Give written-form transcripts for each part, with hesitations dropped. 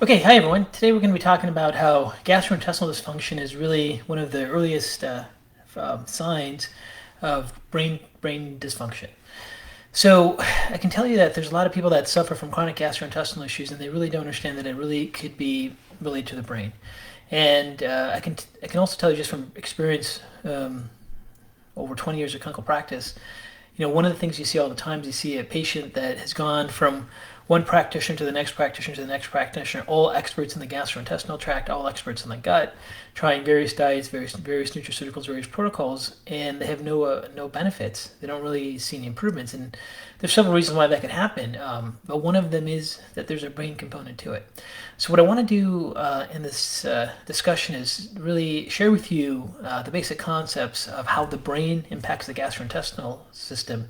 Okay, hi everyone. Today we're going to be talking about how gastrointestinal dysfunction is really one of the earliest signs of brain dysfunction. So I can tell you that there's a lot of people that suffer from chronic gastrointestinal issues, and they really don't understand that it really could be related to the brain. And I can also tell you just from experience, over 20 years of clinical practice, one of the things you see all the time is you see a patient that has gone from one practitioner to the next practitioner to the next practitioner, all experts in the gastrointestinal tract, all experts in the gut, trying various diets, various nutraceuticals, various protocols, and they have no benefits. They don't really see any improvements, and there's several reasons why that could happen. But one of them is that there's a brain component to it. So what I want to do in this discussion is really share with you the basic concepts of how the brain impacts the gastrointestinal system,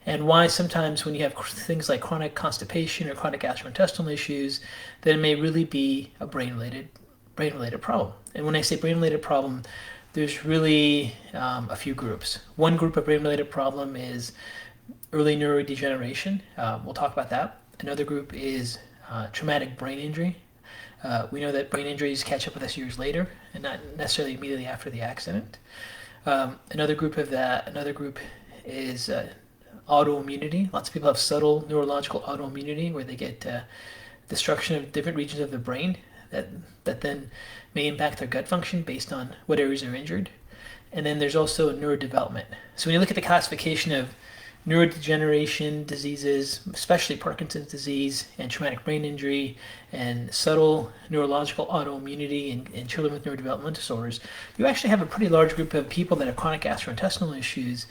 and why sometimes when you have things like chronic constipation or chronic gastrointestinal issues, that it may really be a brain related problem. And when I say brain related problem, there's really a few groups. One group of brain related problem is early neurodegeneration. We'll talk about that. Another group is traumatic brain injury. We know that brain injuries catch up with us years later, and not necessarily immediately after the accident. Another group is autoimmunity. Lots of people have subtle neurological autoimmunity where they get destruction of different regions of the brain that then may impact their gut function based on what areas are injured. And then there's also neurodevelopment. So when you look at the classification of neurodegeneration diseases, especially Parkinson's disease and traumatic brain injury and subtle neurological autoimmunity in children with neurodevelopmental disorders, you actually have a pretty large group of people that have chronic gastrointestinal issues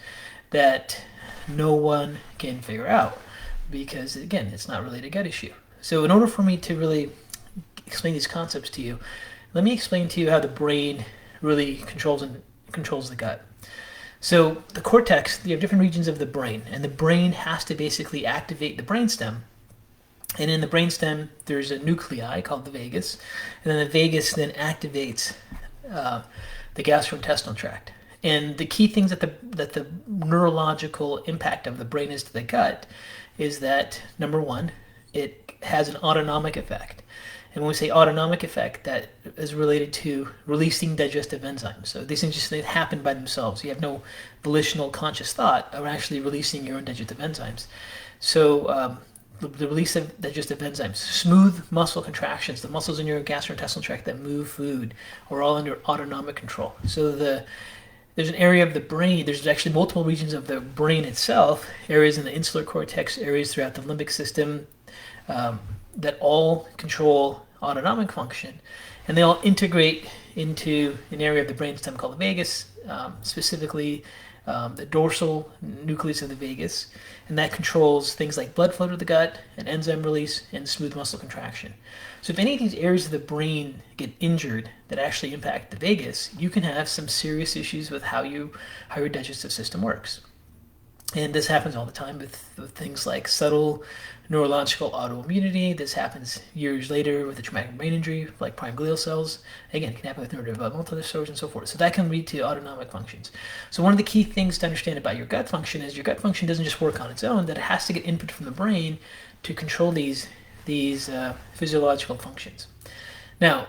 that no one can figure out because, again, it's not really a gut issue. So in order for me to really explain these concepts to you, let me explain to you how the brain really controls the gut. So the cortex, you have different regions of the brain, and the brain has to basically activate the brainstem. And in the brainstem, there's a nuclei called the vagus, and then the vagus then activates the gastrointestinal tract. And the key things that the neurological impact of the brain is to the gut is that, number one, it has an autonomic effect. And when we say autonomic effect, that is related to releasing digestive enzymes. So these things just happen by themselves. You have no volitional conscious thought of actually releasing your own digestive enzymes. So the release of digestive enzymes, smooth muscle contractions, the muscles in your gastrointestinal tract that move food are all under autonomic control. So there's an area of the brain, there's actually multiple regions of the brain itself, areas in the insular cortex, areas throughout the limbic system, that all control autonomic function, and they all integrate into an area of the brainstem called the vagus, specifically the dorsal nucleus of the vagus, and that controls things like blood flow to the gut and enzyme release and smooth muscle contraction. So if any of these areas of the brain get injured that actually impact the vagus, you can have some serious issues with how your digestive system works. And this happens all the time with things like subtle neurological autoimmunity. This happens years later with a traumatic brain injury, like prime glial cells. Again, it can happen with neurodevelopmental disorders and so forth. So that can lead to autonomic functions. So one of the key things to understand about your gut function is your gut function doesn't just work on its own, that it has to get input from the brain to control these physiological functions. Now,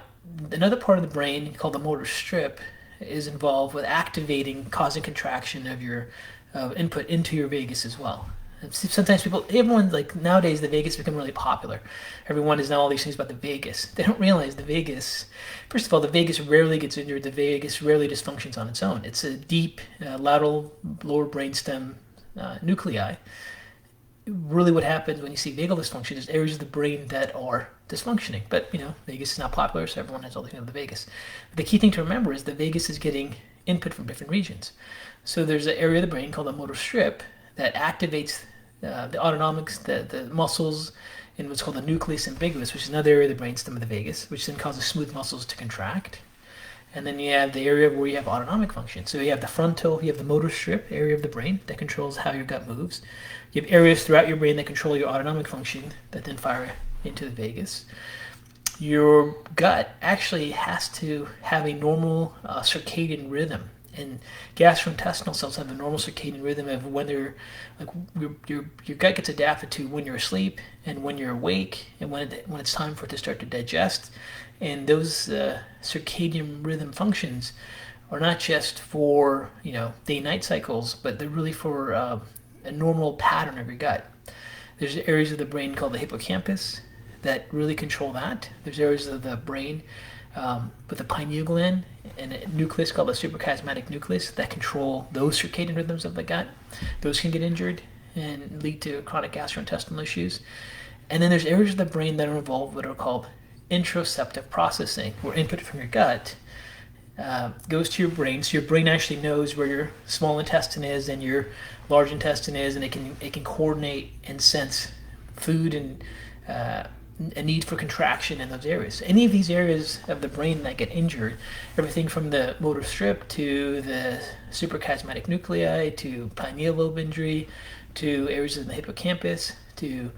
another part of the brain called the motor strip is involved with activating, causing contraction of your input into your vagus as well. Sometimes everyone, like nowadays, the vagus become really popular. Everyone is now all these things about the vagus. They don't realize the vagus, first of all, the vagus rarely gets injured. The vagus rarely dysfunctions on its own. It's a deep lateral lower brainstem nuclei. Really what happens when you see vagal dysfunction is areas of the brain that are dysfunctioning. But, vagus is not popular, so everyone has all these things about the vagus. But the key thing to remember is the vagus is getting input from different regions. So there's an area of the brain called the motor strip that activates the autonomics, the muscles in what's called the nucleus ambiguous, which is another area of the brainstem of the vagus, which then causes smooth muscles to contract. And then you have the area where you have autonomic function. So you have the motor strip area of the brain that controls how your gut moves. You have areas throughout your brain that control your autonomic function that then fire into the vagus. Your gut actually has to have a normal circadian rhythm. And gastrointestinal cells have a normal circadian rhythm of when they're like your gut gets adapted to when you're asleep and when you're awake and when it's time for it to start to digest. And those circadian rhythm functions are not just for day-night cycles, but they're really for a normal pattern of your gut. There's areas of the brain called the hippocampus that really control that. There's areas of the brain with the pineal gland and a nucleus called the suprachiasmatic nucleus that control those circadian rhythms of the gut. Those can get injured and lead to chronic gastrointestinal issues. And then there's areas of the brain that are involved with what are called intraceptive processing, where input from your gut goes to your brain. So your brain actually knows where your small intestine is and your large intestine is, and it can coordinate and sense food and a need for contraction in those areas. Any of these areas of the brain that get injured, everything from the motor strip to the suprachiasmatic nuclei to pineal lobe injury to areas in the hippocampus to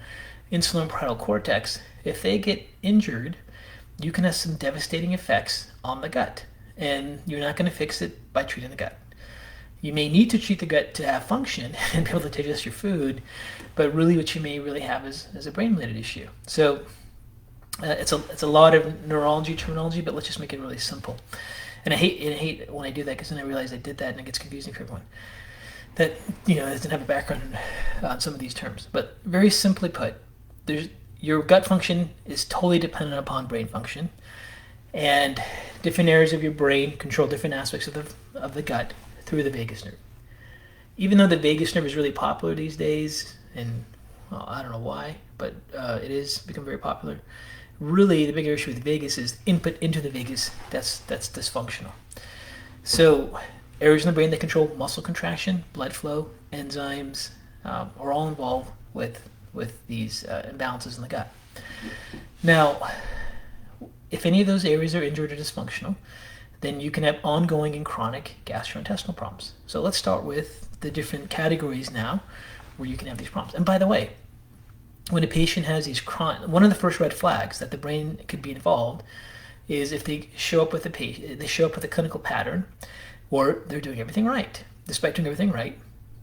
insular parietal cortex, if they get injured, you can have some devastating effects on the gut. And you're not going to fix it by treating the gut. You may need to treat the gut to have function and be able to digest your food, but really what you may really have is a brain-related issue. So it's a lot of neurology terminology, but let's just make it really simple. And I hate when I do that, because then I realize I did that and it gets confusing for everyone that doesn't have a background on some of these terms. But very simply put, your gut function is totally dependent upon brain function, and different areas of your brain control different aspects of the gut through the vagus nerve. Even though the vagus nerve is really popular these days, and I don't know why, but it is become very popular. Really, the bigger issue with the vagus is input into the vagus that's dysfunctional. So areas in the brain that control muscle contraction, blood flow, enzymes are all involved with these imbalances in the gut. Now, if any of those areas are injured or dysfunctional, then you can have ongoing and chronic gastrointestinal problems. So let's start with the different categories now where you can have these problems. And by the way, when a patient has these chronic, one of the first red flags that the brain could be involved is if they show up with a clinical pattern, or they're doing everything right. Despite doing everything right,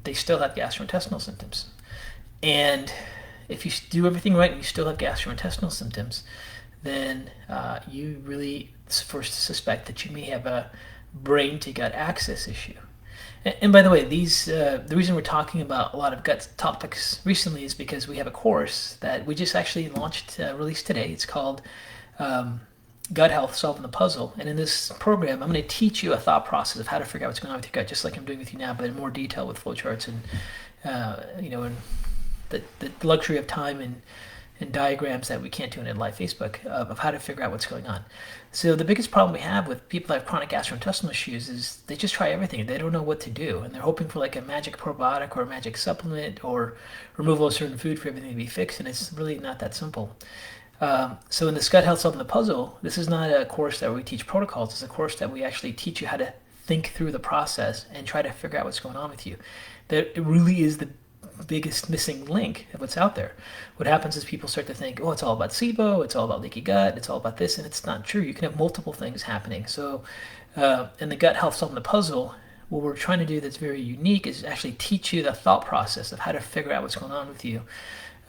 they still have gastrointestinal symptoms. And if you do everything right and you still have gastrointestinal symptoms, then you really first suspect that you may have a brain to gut axis issue. And by the way, the reason we're talking about a lot of gut topics recently is because we have a course that we just actually released today. It's called Gut Health, Solving the Puzzle. And in this program, I'm going to teach you a thought process of how to figure out what's going on with your gut, just like I'm doing with you now, but in more detail with flowcharts and and the luxury of time and diagrams that we can't do in live Facebook of how to figure out what's going on. So the biggest problem we have with people that have chronic gastrointestinal issues is they just try everything. They don't know what to do, and they're hoping for like a magic probiotic or a magic supplement or removal of certain food for everything to be fixed, and it's really not that simple. So in this Gut Health Solving the Puzzle, this is not a course that we teach protocols. It's a course that we actually teach you how to think through the process and try to figure out what's going on with you. That it really is the biggest missing link of what's out there. What happens is people start to think, oh, it's all about SIBO, it's all about leaky gut, it's all about this, and it's not true. You can have multiple things happening. So in the Gut Health Solving the Puzzle, what we're trying to do that's very unique is actually teach you the thought process of how to figure out what's going on with you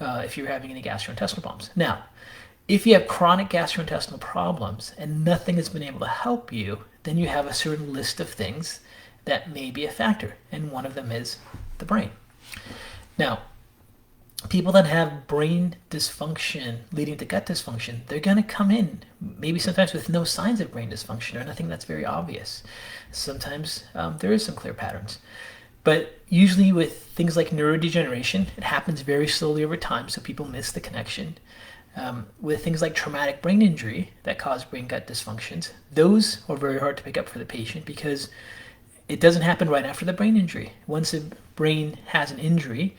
if you're having any gastrointestinal problems. Now, if you have chronic gastrointestinal problems and nothing has been able to help you, then you have a certain list of things that may be a factor, and one of them is the brain. Now, people that have brain dysfunction leading to gut dysfunction, they're going to come in maybe sometimes with no signs of brain dysfunction or nothing that's very obvious. Sometimes there is some clear patterns. But usually with things like neurodegeneration, it happens very slowly over time, so people miss the connection. With things like traumatic brain injury that cause brain-gut dysfunctions, those are very hard to pick up for the patient because it doesn't happen right after the brain injury. Once the brain has an injury,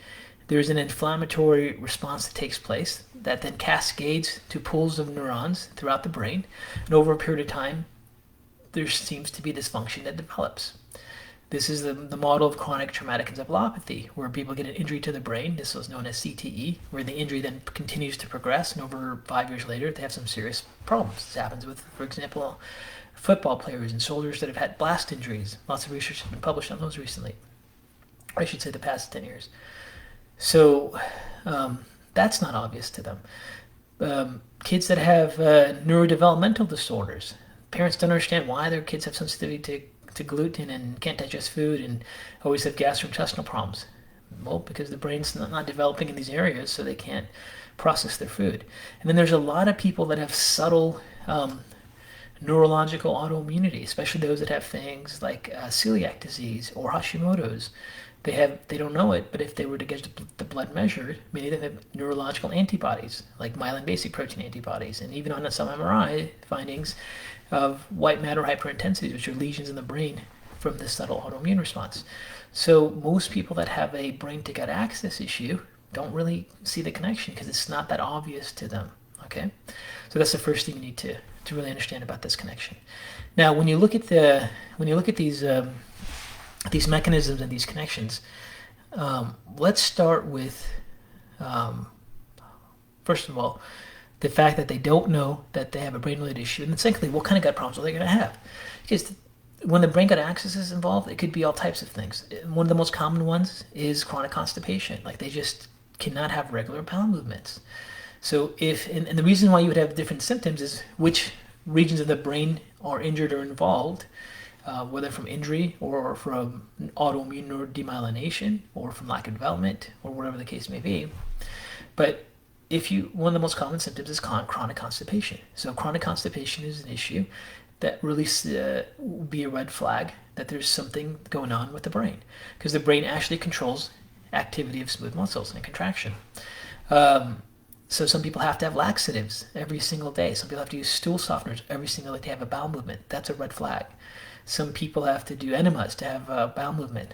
there's an inflammatory response that takes place that then cascades to pools of neurons throughout the brain. And over a period of time, there seems to be dysfunction that develops. This is the model of chronic traumatic encephalopathy, where people get an injury to the brain. This was known as CTE, where the injury then continues to progress, and over 5 years later, they have some serious problems. This happens with, for example, football players and soldiers that have had blast injuries. Lots of research has been published on those recently. Or I should say the past 10 years. So that's not obvious to them. Kids that have neurodevelopmental disorders, parents don't understand why their kids have sensitivity to gluten and can't digest food and always have gastrointestinal problems. Well, because the brain's not developing in these areas, so they can't process their food. And then there's a lot of people that have subtle neurological autoimmunity, especially those that have things like celiac disease or Hashimoto's. They don't know it, but if they were to get the blood measured, many of them have neurological antibodies, like myelin basic protein antibodies, and even on some MRI findings of white matter hyperintensity, which are lesions in the brain from this subtle autoimmune response. So most people that have a brain-to-gut axis issue don't really see the connection because it's not that obvious to them. Okay, so that's the first thing you need to really understand about this connection. Now, when you look at these mechanisms and these connections, let's start with first of all, the fact that they don't know that they have a brain-related issue, and then secondly, what kind of gut problems are they going to have? Because when the brain-gut axis is involved, it could be all types of things. One of the most common ones is chronic constipation. Like they just cannot have regular bowel movements. So and the reason why you would have different symptoms is which regions of the brain are injured or involved, whether from injury or from autoimmune neurodemyelination or from lack of development or whatever the case may be. But one of the most common symptoms is chronic constipation. So chronic constipation is an issue that really will be a red flag that there's something going on with the brain, because the brain actually controls activity of smooth muscles and contraction. So some people have to have laxatives every single day. Some people have to use stool softeners every single day to have a bowel movement. That's a red flag. Some people have to do enemas to have a bowel movement,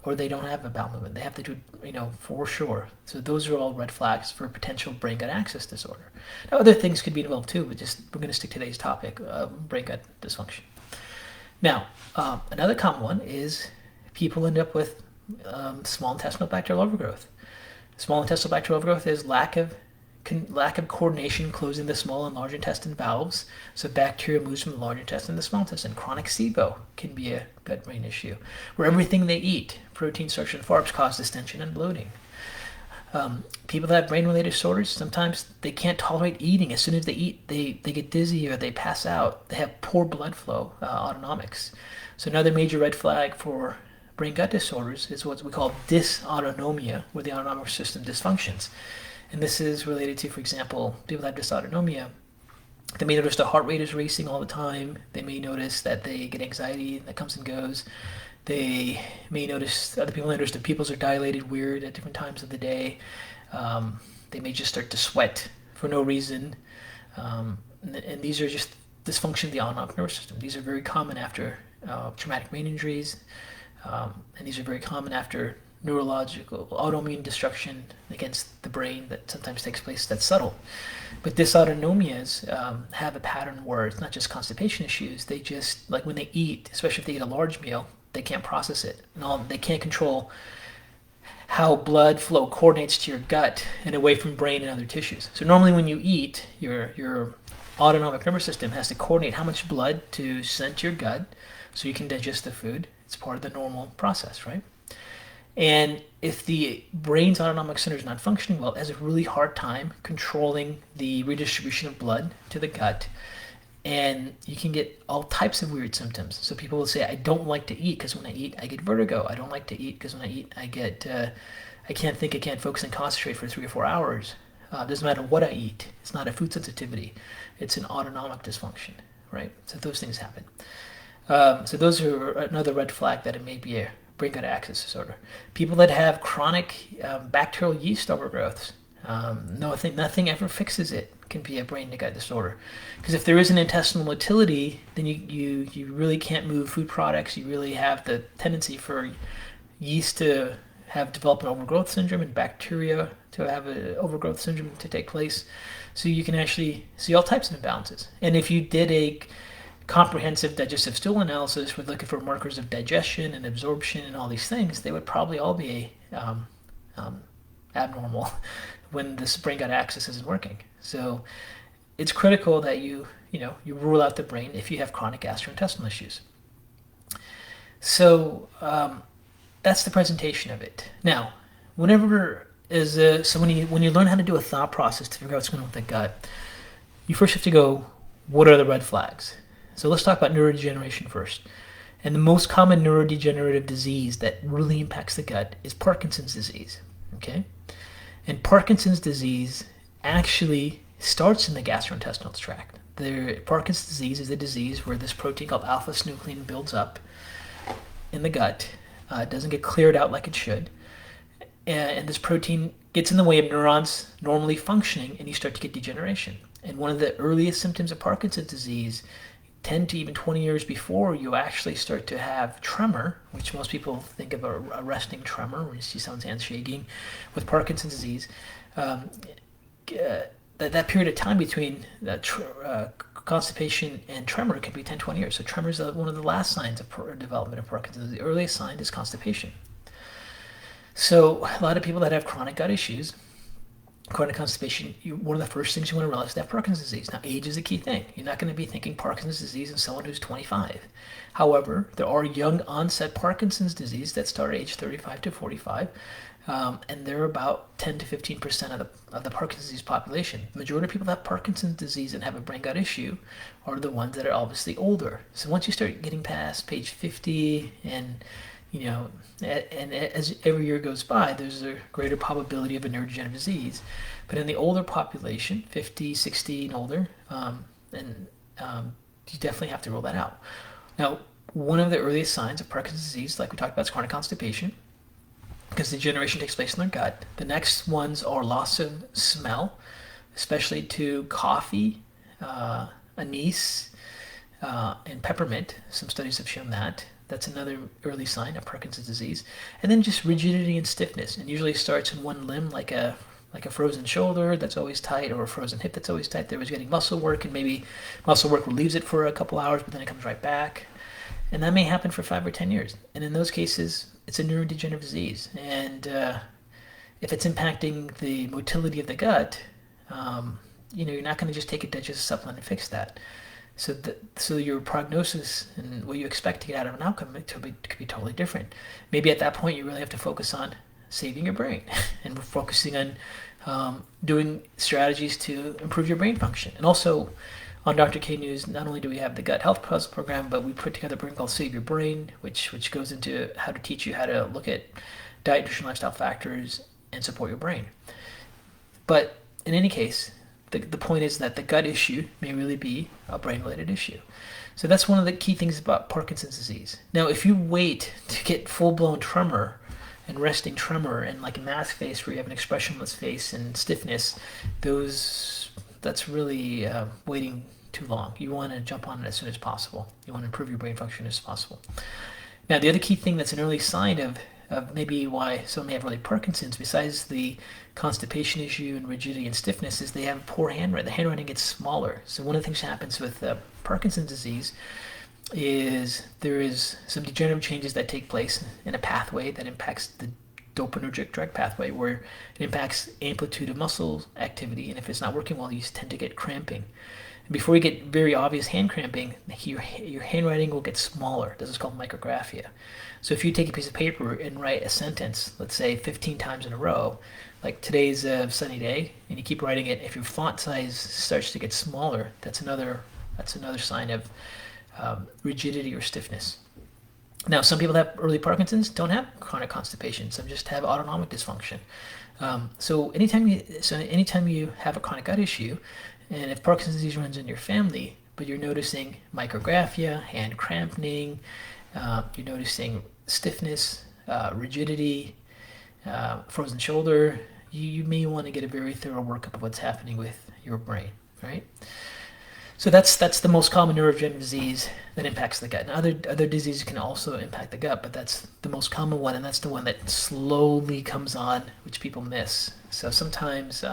or they don't have a bowel movement. They have to do, for sure. So those are all red flags for potential brain-gut axis disorder. Now, other things could be involved too, but we're going to stick to today's topic, brain-gut dysfunction. Now, another common one is people end up with small intestinal bacterial overgrowth. Small intestinal bacterial overgrowth is lack of coordination closing the small and large intestine valves, so bacteria moves from the large intestine to the small intestine. Chronic SIBO can be a gut-brain issue, where everything they eat, protein, starch, and carbs, cause distension and bloating. People that have brain-related disorders, sometimes they can't tolerate eating. As soon as they eat, they get dizzy or they pass out. They have poor blood flow, autonomics. So another major red flag for brain-gut disorders is what we call dysautonomia, where the autonomic system dysfunctions. And this is related to, for example, people that have dysautonomia. They may notice their heart rate is racing all the time. They may notice that they get anxiety that comes and goes. They may notice, other people notice their pupils are dilated weird at different times of the day. They may just start to sweat for no reason. And these are just dysfunction of the autonomic nervous system. These are very common after traumatic brain injuries. And these are very common after neurological autoimmune destruction against the brain that sometimes takes place that's subtle. But dysautonomias have a pattern where it's not just constipation issues. They just, like when they eat, especially if they eat a large meal, they can't process it. They can't control how blood flow coordinates to your gut and away from brain and other tissues. So normally when you eat, your autonomic nervous system has to coordinate how much blood to send to your gut so you can digest the food. It's part of the normal process, right? And if the brain's autonomic center is not functioning well, it has a really hard time controlling the redistribution of blood to the gut. And you can get all types of weird symptoms. So people will say, I don't like to eat because when I eat, I get vertigo. I don't like to eat because when I eat, I can't think, I can't focus and concentrate for 3 or 4 hours. It doesn't matter what I eat. It's not a food sensitivity. It's an autonomic dysfunction, right? So those things happen. So those are another red flag that it may be a brain-gut axis disorder. People that have chronic bacterial yeast overgrowths, nothing ever fixes it, can be a brain-to-gut disorder. Because if there is an intestinal motility, then you really can't move food products. You really have the tendency for yeast to have developed an overgrowth syndrome and bacteria to have an overgrowth syndrome to take place. So you can actually see all types of imbalances. And if you did a comprehensive digestive stool analysis, we're looking for markers of digestion and absorption and all these things, they would probably all be abnormal when this brain gut axis isn't working. So it's critical that you rule out the brain if you have chronic gastrointestinal issues. So that's the presentation of it. Now, when you learn how to do a thought process to figure out what's going on with the gut, you first have to go, what are the red flags? So let's talk about neurodegeneration first. And the most common neurodegenerative disease that really impacts the gut is Parkinson's disease. Okay? And Parkinson's disease actually starts in the gastrointestinal tract. Parkinson's disease is a disease where this protein called alpha-synuclein builds up in the gut. It doesn't get cleared out like it should. And this protein gets in the way of neurons normally functioning, and you start to get degeneration. And one of the earliest symptoms of Parkinson's disease, 10 to even 20 years before you actually start to have tremor, which most people think of a resting tremor, where you see someone's hands shaking. With Parkinson's disease, that period of time between constipation and tremor can be 10, 20 years. So tremor is one of the last signs of development of Parkinson's. The earliest sign is constipation. So a lot of people that have chronic gut issues, chronic constipation, one of the first things you want to realize is they have Parkinson's disease. Now, age is a key thing. You're not going to be thinking Parkinson's disease in someone who's 25. However, there are young onset Parkinson's disease that start at age 35 to 45, and they're about 10 to 15% of the Parkinson's disease population. The majority of people that have Parkinson's disease and have a brain gut issue are the ones that are obviously older. So once you start getting past page 50 and as every year goes by, there's a greater probability of a neurodegenerative disease. But in the older population, 50, 60 and older, you definitely have to rule that out. Now, one of the earliest signs of Parkinson's disease, like we talked about, is chronic constipation, because degeneration takes place in their gut. The next ones are loss of smell, especially to coffee, anise, and peppermint. Some studies have shown that. That's another early sign of Parkinson's disease. And then just rigidity and stiffness. And usually starts in one limb, like a frozen shoulder that's always tight, or a frozen hip that's always tight. They're always getting muscle work, and maybe muscle work relieves it for a couple hours, but then it comes right back. And that may happen for 5 or 10 years. And in those cases, it's a neurodegenerative disease. And if it's impacting the motility of the gut, you're not going to just take a digestive supplement and fix that. So your prognosis and what you expect to get out of an outcome could be totally different. Maybe at that point you really have to focus on saving your brain and focusing on doing strategies to improve your brain function. And also on Dr. K News, not only do we have the Gut Health Puzzle program, but we put together a program called Save Your Brain, which goes into how to teach you how to look at diet, nutrition, lifestyle factors and support your brain. But in any case, the point is that the gut issue may really be a brain-related issue. So that's one of the key things about Parkinson's disease. Now, if you wait to get full-blown tremor and resting tremor and like a mask face where you have an expressionless face and stiffness, that's really waiting too long. You want to jump on it as soon as possible. You want to improve your brain function as possible. Now, the other key thing that's an early sign of maybe why someone may have early Parkinson's, besides the constipation issue and rigidity and stiffness, is they have poor handwriting. The handwriting gets smaller. So one of the things that happens with Parkinson's disease is there is some degenerative changes that take place in a pathway that impacts the dopaminergic drug pathway, where it impacts amplitude of muscle activity, and if it's not working well, you tend to get cramping. And before you get very obvious hand cramping, your handwriting will get smaller. This is called micrographia. So if you take a piece of paper and write a sentence, let's say 15 times in a row, like today's a sunny day, and you keep writing it, if your font size starts to get smaller, that's another sign of rigidity or stiffness. Now, some people that have early Parkinson's don't have chronic constipation. Some just have autonomic dysfunction. So anytime you have a chronic gut issue, and if Parkinson's disease runs in your family, but you're noticing micrographia, hand cramping, you're noticing stiffness, rigidity, frozen shoulder, you may want to get a very thorough workup of what's happening with your brain, right? So that's the most common neurodegenerative disease that impacts the gut. Now, other diseases can also impact the gut, but that's the most common one, and that's the one that slowly comes on, which people miss. So sometimes,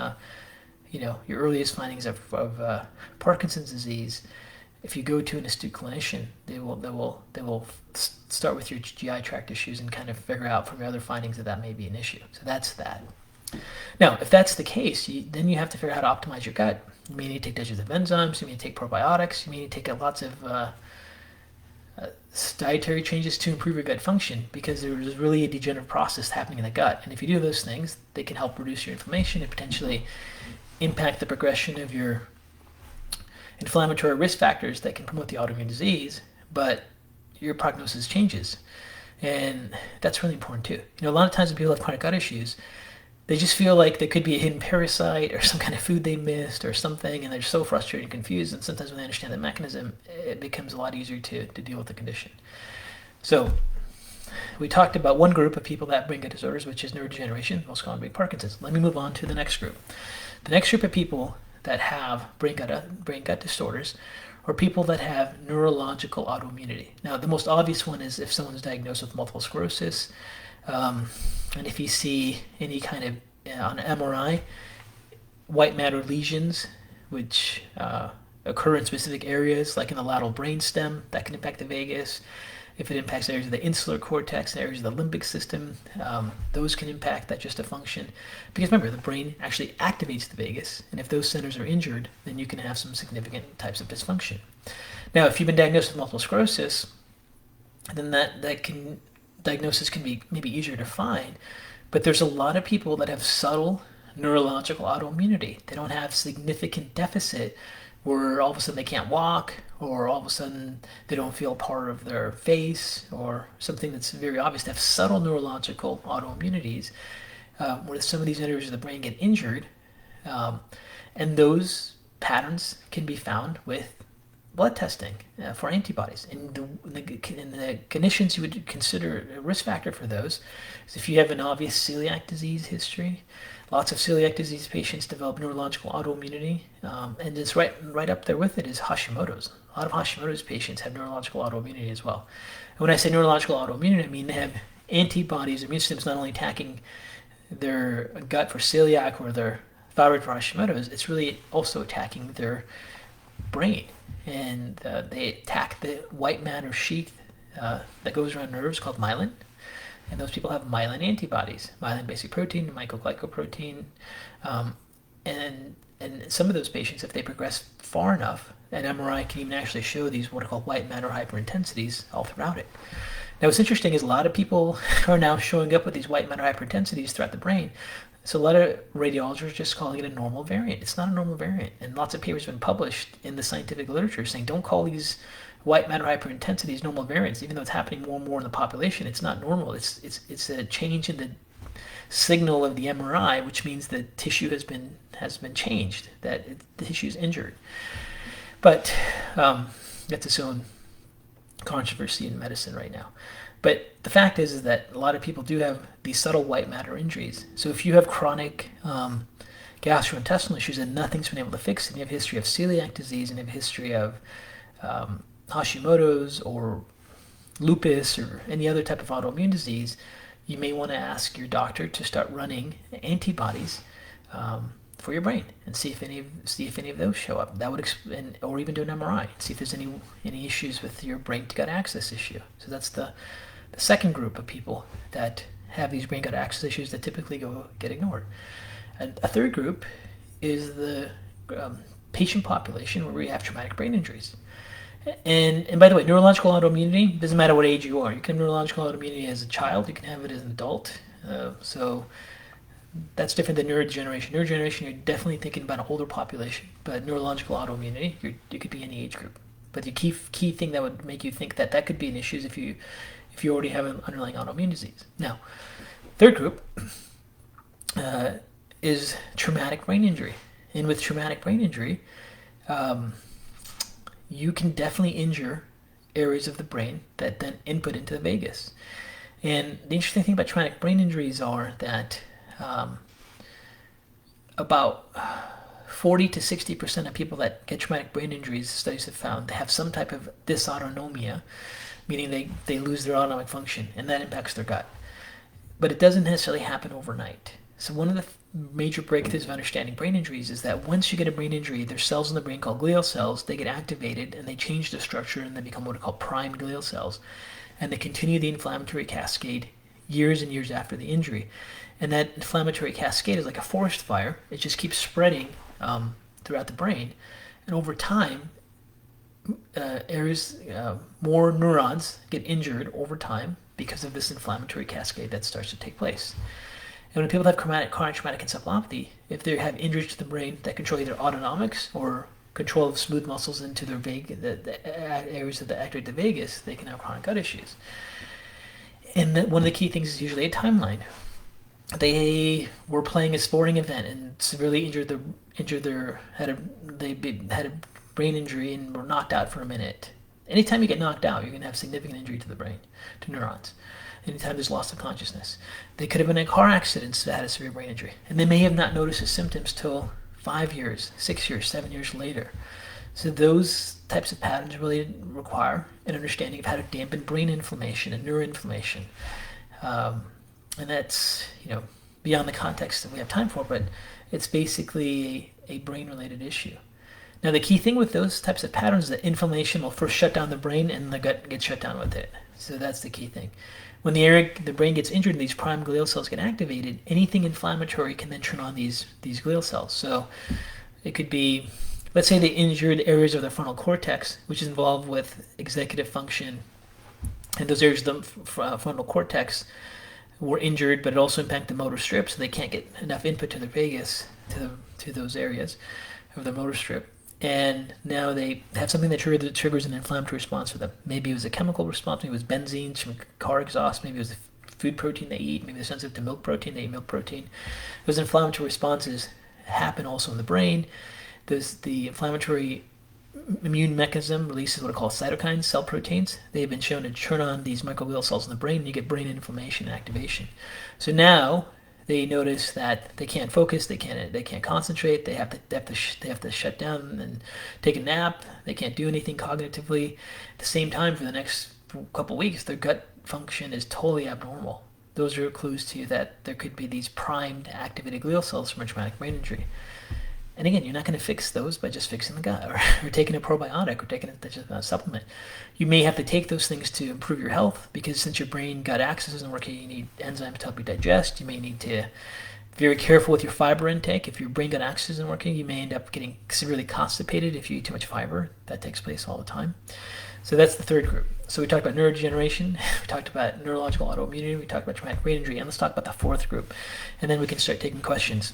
your earliest findings of Parkinson's disease if you go to an astute clinician, they will start with your GI tract issues and kind of figure out from your other findings that may be an issue. So that's that. Now, if that's the case, then you have to figure out how to optimize your gut. You may need to take digestive enzymes. You may need to take probiotics. You may need to take lots of dietary changes to improve your gut function, because there's really a degenerative process happening in the gut. And if you do those things, they can help reduce your inflammation and potentially impact the progression of your inflammatory risk factors that can promote the autoimmune disease, but your prognosis changes. And that's really important too. A lot of times when people have chronic gut issues, they just feel like there could be a hidden parasite or some kind of food they missed or something, and they're so frustrated and confused. And sometimes when they understand the mechanism, it becomes a lot easier to deal with the condition. So we talked about one group of people that bring gut disorders, which is neurodegeneration, most commonly Parkinson's. Let me move on to the next group. The next group of people that have brain gut disorders are people that have neurological autoimmunity. Now, the most obvious one is if someone's diagnosed with multiple sclerosis, and if you see any kind of, on MRI, white matter lesions, which occur in specific areas, like in the lateral brainstem, that can impact the vagus. If it impacts areas of the insular cortex, areas of the limbic system, those can impact digestive function. Because remember, the brain actually activates the vagus, and if those centers are injured, then you can have some significant types of dysfunction. Now, if you've been diagnosed with multiple sclerosis, then diagnosis can be maybe easier to find, but there's a lot of people that have subtle neurological autoimmunity. They don't have significant deficit where all of a sudden they can't walk, or all of a sudden they don't feel part of their face, or something that's very obvious. They have subtle neurological autoimmunities where some of these areas of the brain get injured, and those patterns can be found with blood testing for antibodies. And the conditions you would consider a risk factor for those is if you have an obvious celiac disease history. Lots of celiac disease patients develop neurological autoimmunity, and it's right up there with it is Hashimoto's. A lot of Hashimoto's patients have neurological autoimmunity as well. And when I say neurological autoimmunity, I mean they have antibodies, immune systems not only attacking their gut for celiac or their thyroid for Hashimoto's, it's really also attacking their brain. And they attack the white matter sheath that goes around nerves called myelin. And those people have myelin antibodies, myelin basic protein, mycoglycoprotein. And some of those patients, if they progress far enough, an MRI can even actually show these what are called white matter hyperintensities all throughout it. Now, what's interesting is a lot of people are now showing up with these white matter hyperintensities throughout the brain. So a lot of radiologists are just calling it a normal variant. It's not a normal variant. And lots of papers have been published in the scientific literature saying don't call these white matter hyperintensities normal variants, even though it's happening more and more in the population. It's not normal. It's a change in the signal of the MRI, which means the tissue has been changed, that the tissue is injured. But that's its own controversy in medicine right now. But the fact is that a lot of people do have these subtle white matter injuries. So if you have chronic gastrointestinal issues and nothing's been able to fix it, and you have a history of celiac disease and you have a history of Hashimoto's or lupus or any other type of autoimmune disease, you may want to ask your doctor to start running antibodies for your brain and see if any of those show up. That would or even do an MRI and see if there's any issues with your brain to gut axis issue. So that's the second group of people that have these brain gut axis issues that typically get ignored. And a third group is the patient population where we have traumatic brain injuries. And by the way, neurological autoimmunity doesn't matter what age you are. You can have neurological autoimmunity as a child. You can have it as an adult. So that's different than neurodegeneration. Neurodegeneration, you're definitely thinking about an older population. But neurological autoimmunity, it could be any age group. But the key thing that would make you think that could be an issue is if you already have an underlying autoimmune disease. Now, third group is traumatic brain injury. And with traumatic brain injury, you can definitely injure areas of the brain that then input into the vagus. And the interesting thing about traumatic brain injuries are that about 40 to 60% of people that get traumatic brain injuries, studies have found, they have some type of dysautonomia, meaning they lose their autonomic function, and that impacts their gut. But it doesn't necessarily happen overnight. So one of the major breakthroughs of understanding brain injuries is that once you get a brain injury, there's cells in the brain called glial cells. They get activated and they change the structure and they become what are called primed glial cells. And they continue the inflammatory cascade years and years after the injury. And that inflammatory cascade is like a forest fire. It just keeps spreading throughout the brain. And over time, more neurons get injured over time because of this inflammatory cascade that starts to take place. And when people have chronic traumatic encephalopathy, if they have injuries to the brain that control either autonomics or control of smooth muscles into their the areas that activate the vagus, they can have chronic gut issues. And one of the key things is usually a timeline. They were playing a sporting event and severely had a brain injury and were knocked out for a minute. Anytime you get knocked out, you're going to have significant injury to the brain, to neurons. Anytime there's loss of consciousness. They could have been in a car accident that had a severe brain injury. And they may have not noticed the symptoms till 5 years, 6 years, 7 years later. So those types of patterns really require an understanding of how to dampen brain inflammation and neuroinflammation. And that's, beyond the context that we have time for, but it's basically a brain-related issue. Now, the key thing with those types of patterns is that inflammation will first shut down the brain and the gut gets shut down with it. So that's the key thing. When the brain gets injured and these prime glial cells get activated, anything inflammatory can then turn on these glial cells. So it could be, let's say, the injured areas of the frontal cortex, which is involved with executive function, and those areas of the frontal cortex were injured, but it also impacted the motor strip, so they can't get enough input to the vagus, to those areas of the motor strip. And now they have something that triggers an inflammatory response for them. Maybe it was a chemical response, maybe it was benzene from car exhaust, maybe it was the food protein they eat, maybe they're sensitive to milk protein, they eat milk protein. Those inflammatory responses happen also in the brain. The inflammatory immune mechanism releases what are called cytokines, cell proteins. They've been shown to turn on these microglial cells in the brain, and you get brain inflammation activation. So now they notice that they can't focus, they can't concentrate, they have to shut down and take a nap, they can't do anything cognitively. At the same time, for the next couple weeks, their gut function is totally abnormal. Those are clues to you that there could be these primed, activated glial cells from a traumatic brain injury. And again, you're not going to fix those by just fixing the gut or taking a probiotic or taking a supplement. You may have to take those things to improve your health because since your brain-gut axis isn't working, you need enzymes to help you digest. You may need to be very careful with your fiber intake. If your brain-gut axis isn't working, you may end up getting severely constipated if you eat too much fiber. That takes place all the time. So that's the third group. So we talked about neurodegeneration, we talked about neurological autoimmunity, we talked about traumatic brain injury, and let's talk about the fourth group. And then we can start taking questions.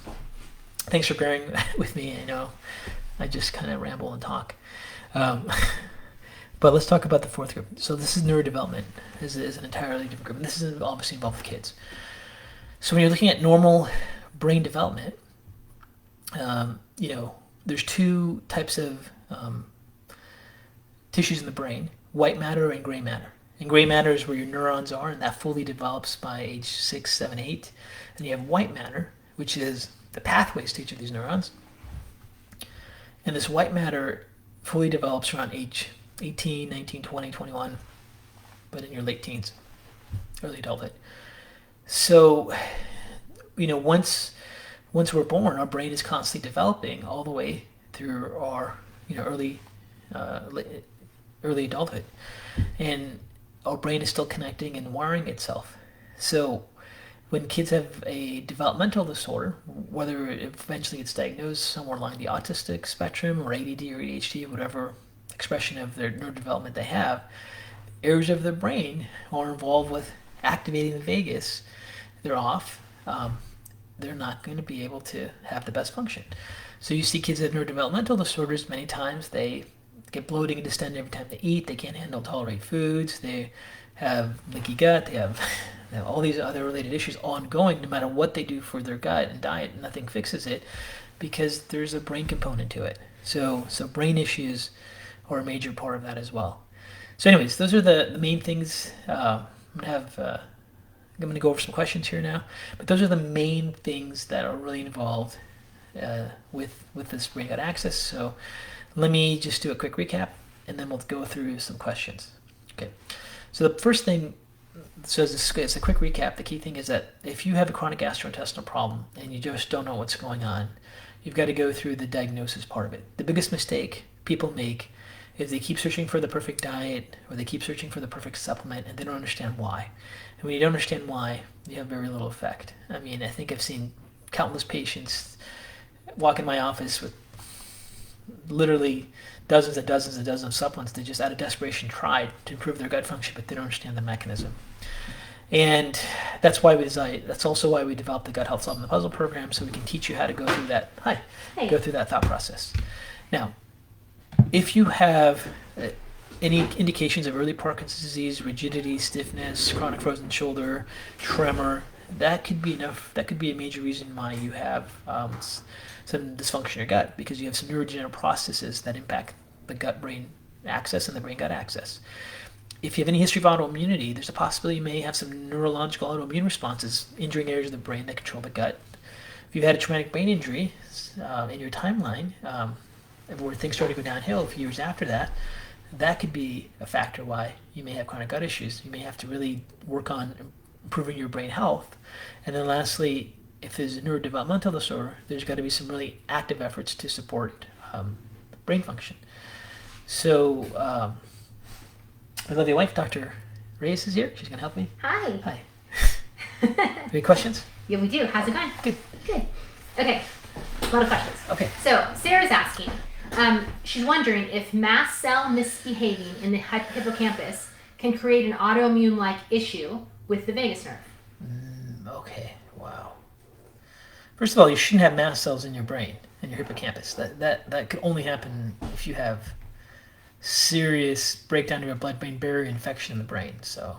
Thanks for bearing with me. I know I just kind of ramble and talk. But let's talk about the fourth group. So this is neurodevelopment. This is an entirely different group. And this is obviously involved with kids. So when you're looking at normal brain development, there's two types of tissues in the brain, white matter and gray matter. And gray matter is where your neurons are, and that fully develops by age 6, 7, 8. And you have white matter, which is the pathways to each of these neurons. And this white matter fully develops around age 18, 19, 20, 21, but in your late teens, early adulthood. So, once we're born, our brain is constantly developing all the way through our, early adulthood. And our brain is still connecting and wiring itself. So when kids have a developmental disorder, whether it eventually gets diagnosed somewhere along the autistic spectrum or ADD or ADHD, whatever expression of their neurodevelopment they have, areas of their brain are involved with activating the vagus. They're off. They're not going to be able to have the best function. So you see kids that have neurodevelopmental disorders, many times they get bloating and distended every time they eat. They can't tolerate foods. They have leaky gut. They have all these other related issues ongoing. No matter what they do for their gut and diet, nothing fixes it because there's a brain component to it. So brain issues are a major part of that as well. So anyways, those are the main things. I'm going to go over some questions here now, but those are the main things that are really involved with this brain gut axis. So let me just do a quick recap, and then we'll go through some questions. Okay. So the first thing So as a quick recap, the key thing is that if you have a chronic gastrointestinal problem and you just don't know what's going on, you've got to go through the diagnosis part of it. The biggest mistake people make is they keep searching for the perfect diet or they keep searching for the perfect supplement and they don't understand why. And when you don't understand why, you have very little effect. I mean, I think I've seen countless patients walk in my office with literally dozens and dozens and dozens of supplements they just out of desperation tried to improve their gut function, but they don't understand the mechanism. And that's why that's also why we developed the Gut Health Solving the Puzzle program, so we can teach you how to go through that. Go through that thought process. Now, if you have any indications of early Parkinson's disease, rigidity, stiffness, chronic frozen shoulder, tremor, that could be enough. That could be a major reason why you have some dysfunction in your gut, because you have some neurodegenerative processes that impact the gut-brain axis and the brain-gut axis. If you have any history of autoimmunity, there's a possibility you may have some neurological autoimmune responses injuring areas of the brain that control the gut. If you've had a traumatic brain injury in your timeline, where things start to go downhill a few years after that, that could be a factor why you may have chronic gut issues. You may have to really work on improving your brain health. And then lastly, if there's a neurodevelopmental disorder, there's got to be some really active efforts to support brain function. So my lovely wife, Dr. Reyes, is here. She's going to help me. Hi. Hi. Any questions? Yeah, we do. How's it going? Good. Good. Okay. A lot of questions. Okay. So Sarah's asking, she's wondering if mast cell misbehaving in the hippocampus can create an autoimmune-like issue with the vagus nerve. Okay. Wow. First of all, you shouldn't have mast cells in your brain, in your hippocampus. That could only happen if you have serious breakdown of your blood-brain barrier infection in the brain. So,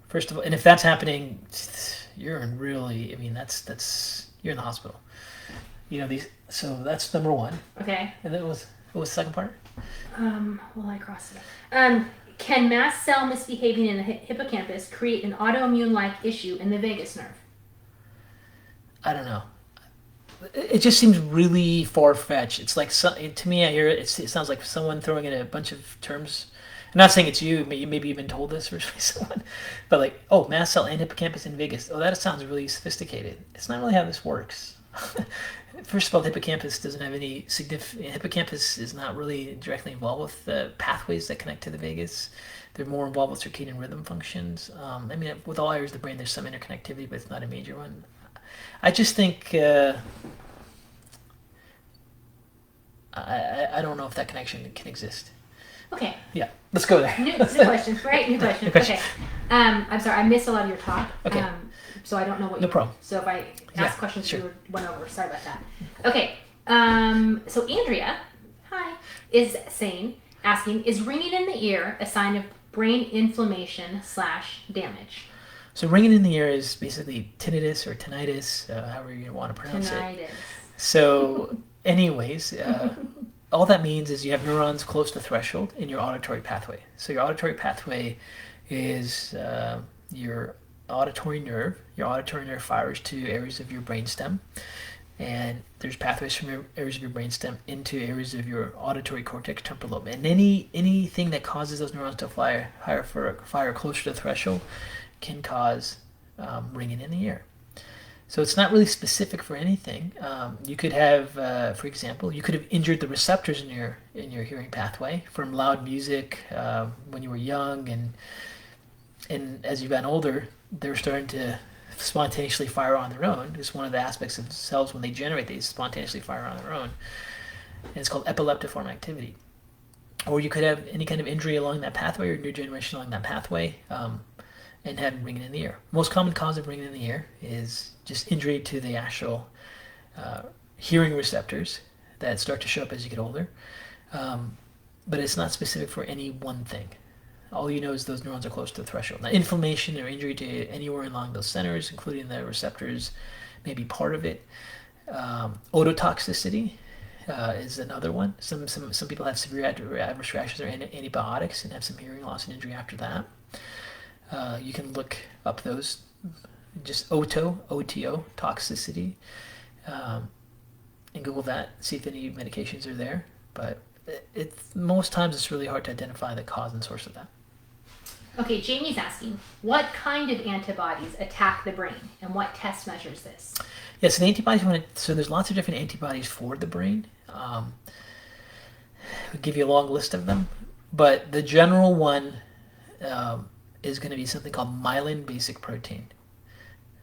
first of all, and if that's happening, you're in really, I mean, that's you're in the hospital. You know these. So that's number one. Okay. And then what was the second part? Well, I crossed it. Can mast cell misbehaving in the hippocampus create an autoimmune-like issue in the vagus nerve? I don't know. It just seems really far-fetched. It's like, to me, I hear it sounds like someone throwing in a bunch of terms. I'm not saying it's you. Maybe you've been told this or someone. But like, oh, mast cell and hippocampus in vagus. Oh, that sounds really sophisticated. It's not really how this works. First of all, the hippocampus doesn't have any significant. Hippocampus is not really directly involved with the pathways that connect to the vagus. They're more involved with circadian rhythm functions. I mean, with all areas of the brain, there's some interconnectivity, but it's not a major one. I just think I don't know if that connection can exist. Okay. Yeah, let's go there. New question, right? New question. Okay. I'm sorry, I missed a lot of your talk. Okay. So I don't know what. No problem. So if I ask questions, sure. you went over. Sorry about that. Okay. So Andrea, hi, is asking, is ringing in the ear a sign of brain inflammation / damage? So ringing in the ear is basically tinnitus or tinnitus, however you want to pronounce it. So anyways, all that means is you have neurons close to threshold in your auditory pathway. So your auditory pathway is your auditory nerve. Your auditory nerve fires to areas of your brainstem. And there's pathways from your areas of your brainstem into areas of your auditory cortex temporal lobe. And anything that causes those neurons to fire closer to the threshold can cause ringing in the ear. So it's not really specific for anything. You could have, for example, you could have injured the receptors in your hearing pathway from loud music when you were young, and as you've gotten older, they're starting to spontaneously fire on their own. It's one of the aspects of cells when they generate, they spontaneously fire on their own, and it's called epileptiform activity. Or you could have any kind of injury along that pathway or neurodegeneration along that pathway. And have ringing in the ear. Most common cause of ringing in the ear is just injury to the actual hearing receptors that start to show up as you get older. But it's not specific for any one thing. All you know is those neurons are close to the threshold. Now, inflammation or injury to anywhere along those centers, including the receptors, may be part of it. Ototoxicity is another one. Some people have severe adverse reactions to antibiotics and have some hearing loss and injury after that. You can look up those, just OTO toxicity, and Google that, see if any medications are there. But most times it's really hard to identify the cause and source of that. Okay, Jamie's asking, what kind of antibodies attack the brain, and what test measures this? Yes, and antibodies. So there's lots of different antibodies for the brain. I'll give you a long list of them, but the general one is going to be something called myelin basic protein.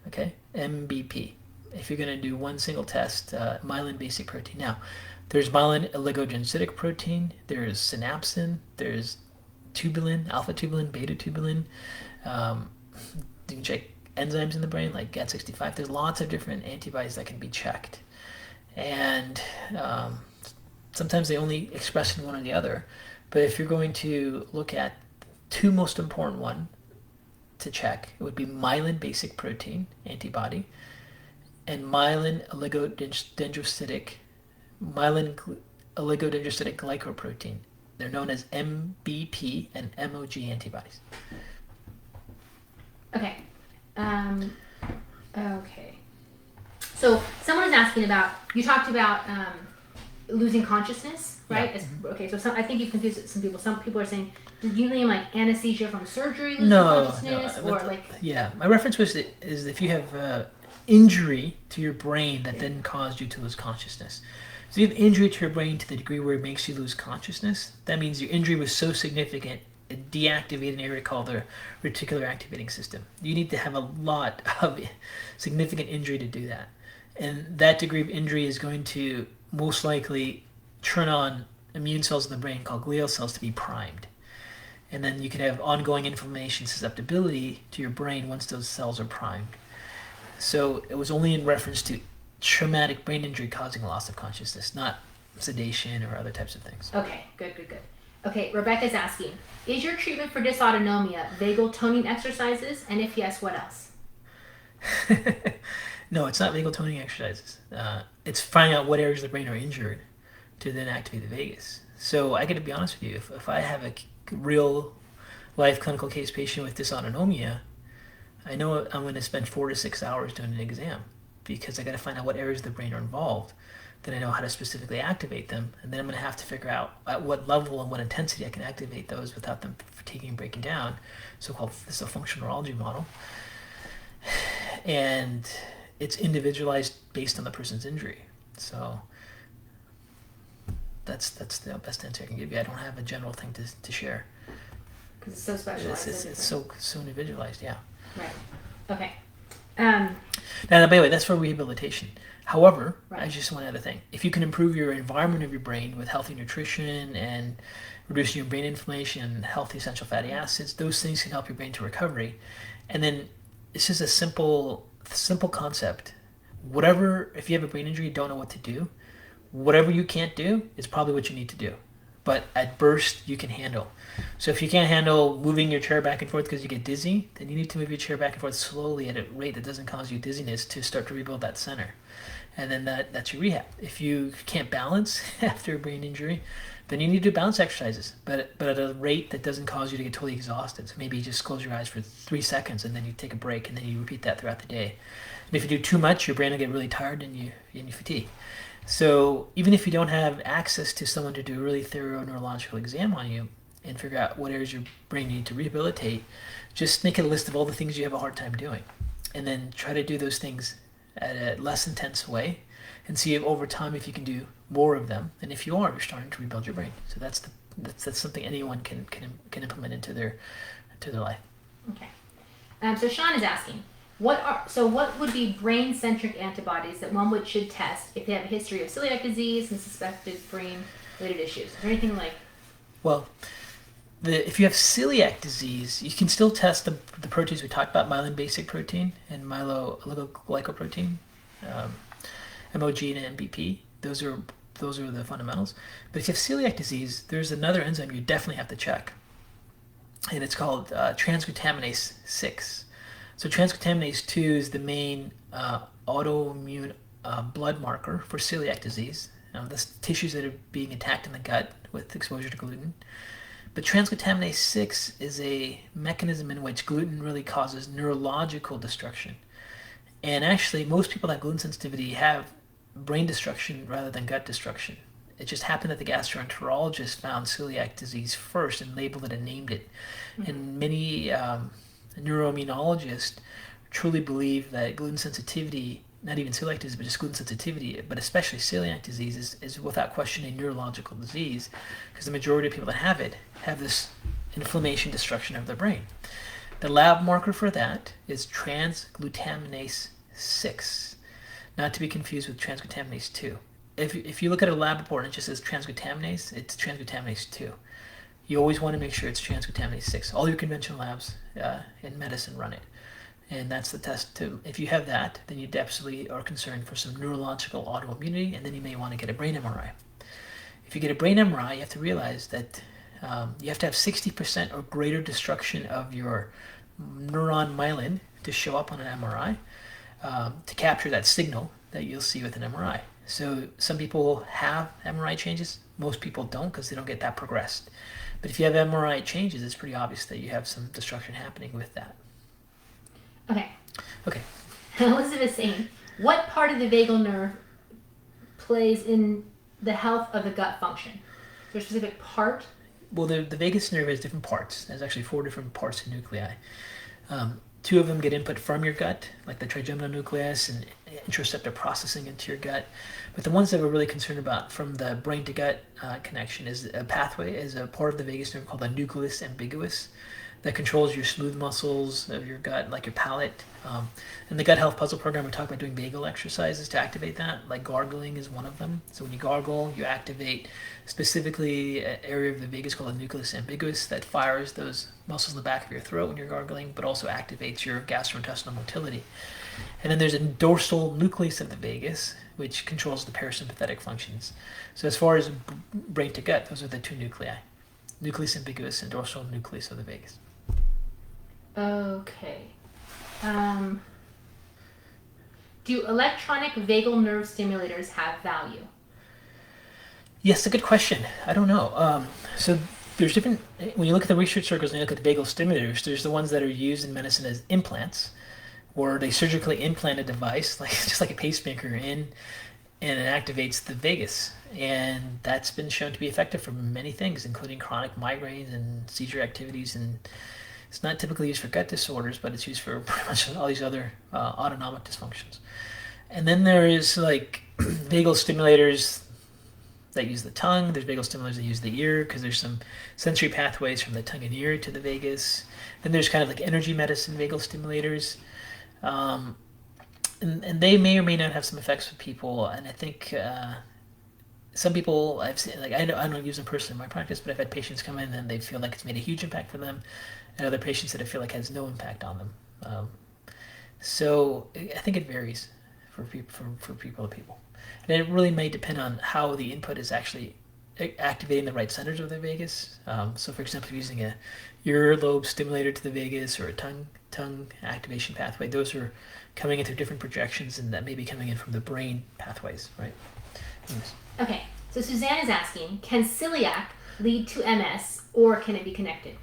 Okay, MBP. If you're going to do one single test, myelin basic protein. Now, there's myelin oligodendrocytic protein. There's synapsin. There's tubulin, alpha tubulin, beta tubulin. You can check enzymes in the brain like GAT65. There's lots of different antibodies that can be checked, and sometimes they only express in one or the other. But if you're going to look at two most important one to check, it would be myelin basic protein antibody and myelin oligodendrocytic glycoprotein. They're known as MBP and MOG antibodies. Okay. Okay. So someone is asking about, you talked about losing consciousness, right? Yeah. Okay, so I think you've confused some people. Some people are saying, did you mean like anesthesia from surgery losing No, consciousness? no. Or like... Yeah, my reference is if you have injury to your brain that then caused you to lose consciousness. So you have injury to your brain to the degree where it makes you lose consciousness. That means your injury was so significant it deactivated an area called the reticular activating system. You need to have a lot of significant injury to do that. And that degree of injury is going to most likely turn on immune cells in the brain called glial cells to be primed. And then you can have ongoing inflammation susceptibility to your brain once those cells are primed. So it was only in reference to traumatic brain injury causing loss of consciousness, not sedation or other types of things. Okay, good. Okay, Rebecca's asking, is your treatment for dysautonomia vagal toning exercises? And if yes, what else? No, it's not vagal toning exercises. It's finding out what areas of the brain are injured to then activate the vagus. So I got to be honest with you, if I have a real life clinical case patient with dysautonomia, I know I'm going to spend 4 to 6 hours doing an exam because I got to find out what areas of the brain are involved. Then I know how to specifically activate them, and then I'm going to have to figure out at what level and what intensity I can activate those without them fatiguing and breaking down. This is a functional neurology model, and it's individualized based on the person's injury. So that's the best answer I can give you. I don't have a general thing to share. Because it's so specialized. It's so individualized, yeah. Right. Okay. Now, by the way, that's for rehabilitation. However, Right. I just want to add a thing. If you can improve your environment of your brain with healthy nutrition and reducing your brain inflammation and healthy essential fatty acids, those things can help your brain to recovery. And then it's just a simple concept. If you have a brain injury, you don't know what to do, whatever you can't do is probably what you need to do. But at burst, you can handle. So if you can't handle moving your chair back and forth because you get dizzy, then you need to move your chair back and forth slowly at a rate that doesn't cause you dizziness to start to rebuild that center. And then that's your rehab. If you can't balance after a brain injury, then you need to do balance exercises, but at a rate that doesn't cause you to get totally exhausted. So maybe you just close your eyes for 3 seconds and then you take a break and then you repeat that throughout the day. And if you do too much, your brain will get really tired and you fatigue. So even if you don't have access to someone to do a really thorough neurological exam on you and figure out what areas your brain you need to rehabilitate, just make a list of all the things you have a hard time doing. And then try to do those things at a less intense way and see if over time if you can do more of them. And if you are, you're starting to rebuild your brain. So that's something anyone can implement into their life. Okay. So Sean is asking, what would be brain-centric antibodies that one should test if they have a history of celiac disease and suspected brain-related issues? Is there anything like... Well, if you have celiac disease, you can still test the proteins we talked about, myelin basic protein and myeloglycoprotein, MOG and MBP. Those are the fundamentals. But if you have celiac disease, there's another enzyme you definitely have to check, and it's called transglutaminase 6. So transglutaminase 2 is the main autoimmune blood marker for celiac disease. That's tissues that are being attacked in the gut with exposure to gluten. But transglutaminase 6 is a mechanism in which gluten really causes neurological destruction. And actually, most people that have gluten sensitivity have brain destruction rather than gut destruction. It just happened that the gastroenterologist found celiac disease first and labeled it and named it. Mm-hmm. And many neuroimmunologists truly believe that gluten sensitivity, not even celiac disease, but just gluten sensitivity, but especially celiac disease, is without question a neurological disease, because the majority of people that have it have this inflammation, destruction of their brain. The lab marker for that is transglutaminase 6, not to be confused with transglutaminase 2. If you look at a lab report and it just says transglutaminase, it's transglutaminase 2. You always want to make sure it's transglutaminase 6. All your conventional labs in medicine run it. And that's the test too. If you have that, then you absolutely are concerned for some neurological autoimmunity, and then you may want to get a brain MRI. If you get a brain MRI, you have to realize that you have to have 60% or greater destruction of your neuron myelin to show up on an MRI to capture that signal that you'll see with an MRI. So some people have MRI changes, most people don't because they don't get that progressed. But if you have MRI changes, it's pretty obvious that you have some destruction happening with that. Okay. Okay. Elizabeth's saying, what part of the vagal nerve plays in the health of the gut function? Is there a specific part? Well, the vagus nerve has different parts. There's actually 4 different parts and nuclei. 2 of them get input from your gut, like the trigeminal nucleus and intraceptive processing into your gut. But the ones that we're really concerned about from the brain to gut connection is a pathway, is a part of the vagus nerve called the nucleus ambiguus that controls your smooth muscles of your gut, like your palate. In the gut health puzzle program, we talk about doing vagal exercises to activate that, like gargling is one of them. So when you gargle, you activate specifically an area of the vagus called the nucleus ambiguus that fires those muscles in the back of your throat when you're gargling, but also activates your gastrointestinal motility. And then there's a dorsal nucleus of the vagus, which controls the parasympathetic functions. So as far as brain to gut, those are the 2 nuclei, nucleus ambiguus and dorsal nucleus of the vagus. Okay. Do electronic vagal nerve stimulators have value? Yes, a good question. I don't know. So there's different, when you look at the research circles and you look at the vagal stimulators, there's the ones that are used in medicine as implants, where they surgically implant a device, like just like a pacemaker in, and it activates the vagus. And that's been shown to be effective for many things, including chronic migraines and seizure activities. And it's not typically used for gut disorders, but it's used for pretty much all these other autonomic dysfunctions. And then there is like vagal stimulators that use the tongue. There's vagal stimulators that use the ear because there's some sensory pathways from the tongue and ear to the vagus. Then there's kind of like energy medicine vagal stimulators. And they may or may not have some effects with people. And I think some people I've seen, like I don't use them personally in my practice, but I've had patients come in and they feel like it's made a huge impact for them, and other patients that I feel like has no impact on them. So I think it varies for people to people, and it really may depend on how the input is actually activating the right centers of the vagus. So, for example, using a earlobe stimulator to the vagus or a tongue activation pathway, those are coming in through different projections, and that may be coming in from the brain pathways, right? Yes. Okay, so Suzanne is asking, can celiac lead to MS, or can it be connected?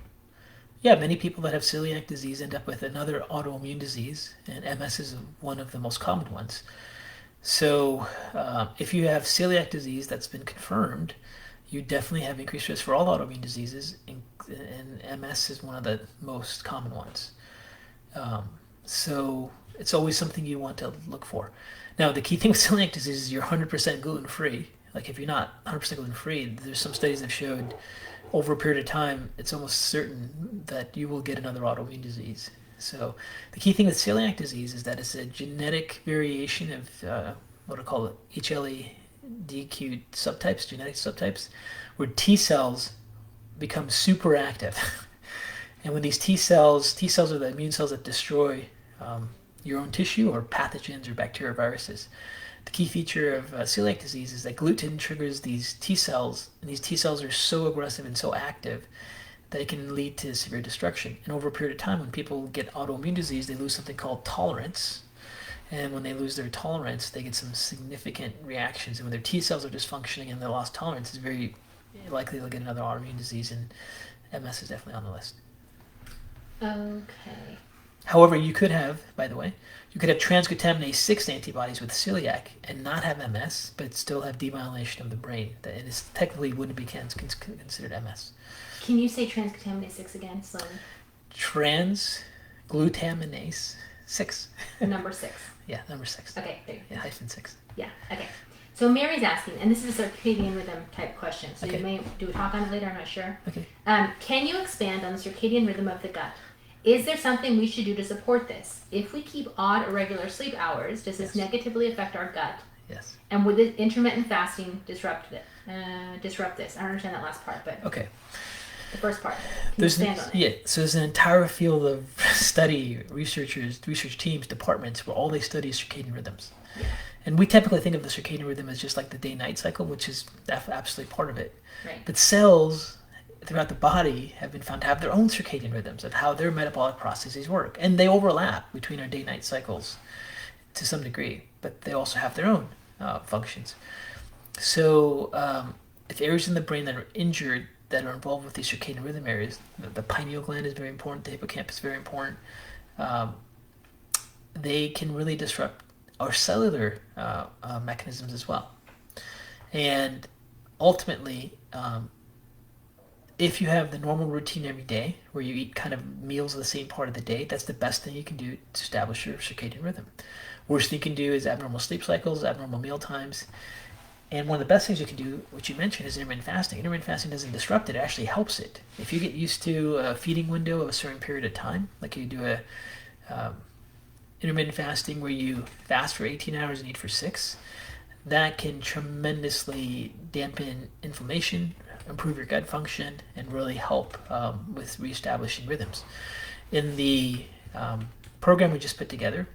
Yeah, many people that have celiac disease end up with another autoimmune disease, and MS is one of the most common ones. So if you have celiac disease that's been confirmed, you definitely have increased risk for all autoimmune diseases, and MS is one of the most common ones. So it's always something you want to look for. Now, the key thing with celiac disease is you're 100% gluten-free. Like if you're not 100% gluten-free, there's some studies that showed over a period of time, it's almost certain that you will get another autoimmune disease. So the key thing with celiac disease is that it's a genetic variation of what I call HLA-DQ subtypes, genetic subtypes, where T cells become super active. And when these T cells are the immune cells that destroy your own tissue or pathogens or bacteria or viruses. The key feature of celiac disease is that gluten triggers these T cells, and these T cells are so aggressive and so active that it can lead to severe destruction. And over a period of time, when people get autoimmune disease, they lose something called tolerance. And when they lose their tolerance, they get some significant reactions. And when their T cells are dysfunctioning and they lost tolerance, it's very likely they'll get another autoimmune disease, and MS is definitely on the list. Okay. However, you could have, by the way, you could have transglutaminase 6 antibodies with celiac and not have MS, but still have demyelination of the brain. And it technically wouldn't be considered MS. Can you say transglutaminase 6 again, slowly? Transglutaminase 6. Number 6. Yeah, number 6. Okay, there you go. Yeah, -6. Yeah, okay. So Mary's asking, and this is a circadian rhythm type question, so Okay. you may do a talk on it later, I'm not sure. Okay. Can you expand on the circadian rhythm of the gut? Is there something we should do to support this? If we keep odd, irregular sleep hours, does this Yes. negatively affect our gut? Yes. And would this intermittent fasting disrupt it? Disrupt this? I don't understand that last part, but Okay. the first part. Can you There's expand on it? Yeah, so there's an entire field of study, research teams, departments where all they study is circadian rhythms. Yeah. And we typically think of the circadian rhythm as just like the day-night cycle, which is absolutely part of it. Right. But cells throughout the body have been found to have their own circadian rhythms of how their metabolic processes work. And they overlap between our day-night cycles to some degree, but they also have their own functions. So if areas in the brain that are injured that are involved with these circadian rhythm areas, the pineal gland is very important, the hippocampus is very important, they can really disrupt our cellular mechanisms as well. And ultimately, if you have the normal routine every day where you eat kind of meals of the same part of the day, that's the best thing you can do to establish your circadian rhythm. Worst thing you can do is abnormal sleep cycles, abnormal meal times. And one of the best things you can do, which you mentioned, is intermittent fasting. Intermittent fasting doesn't disrupt it, it actually helps it. If you get used to a feeding window of a certain period of time, like you do a intermittent fasting where you fast for 18 hours and eat for 6, that can tremendously dampen inflammation, improve your gut function, and really help with reestablishing rhythms. In the program we just put together,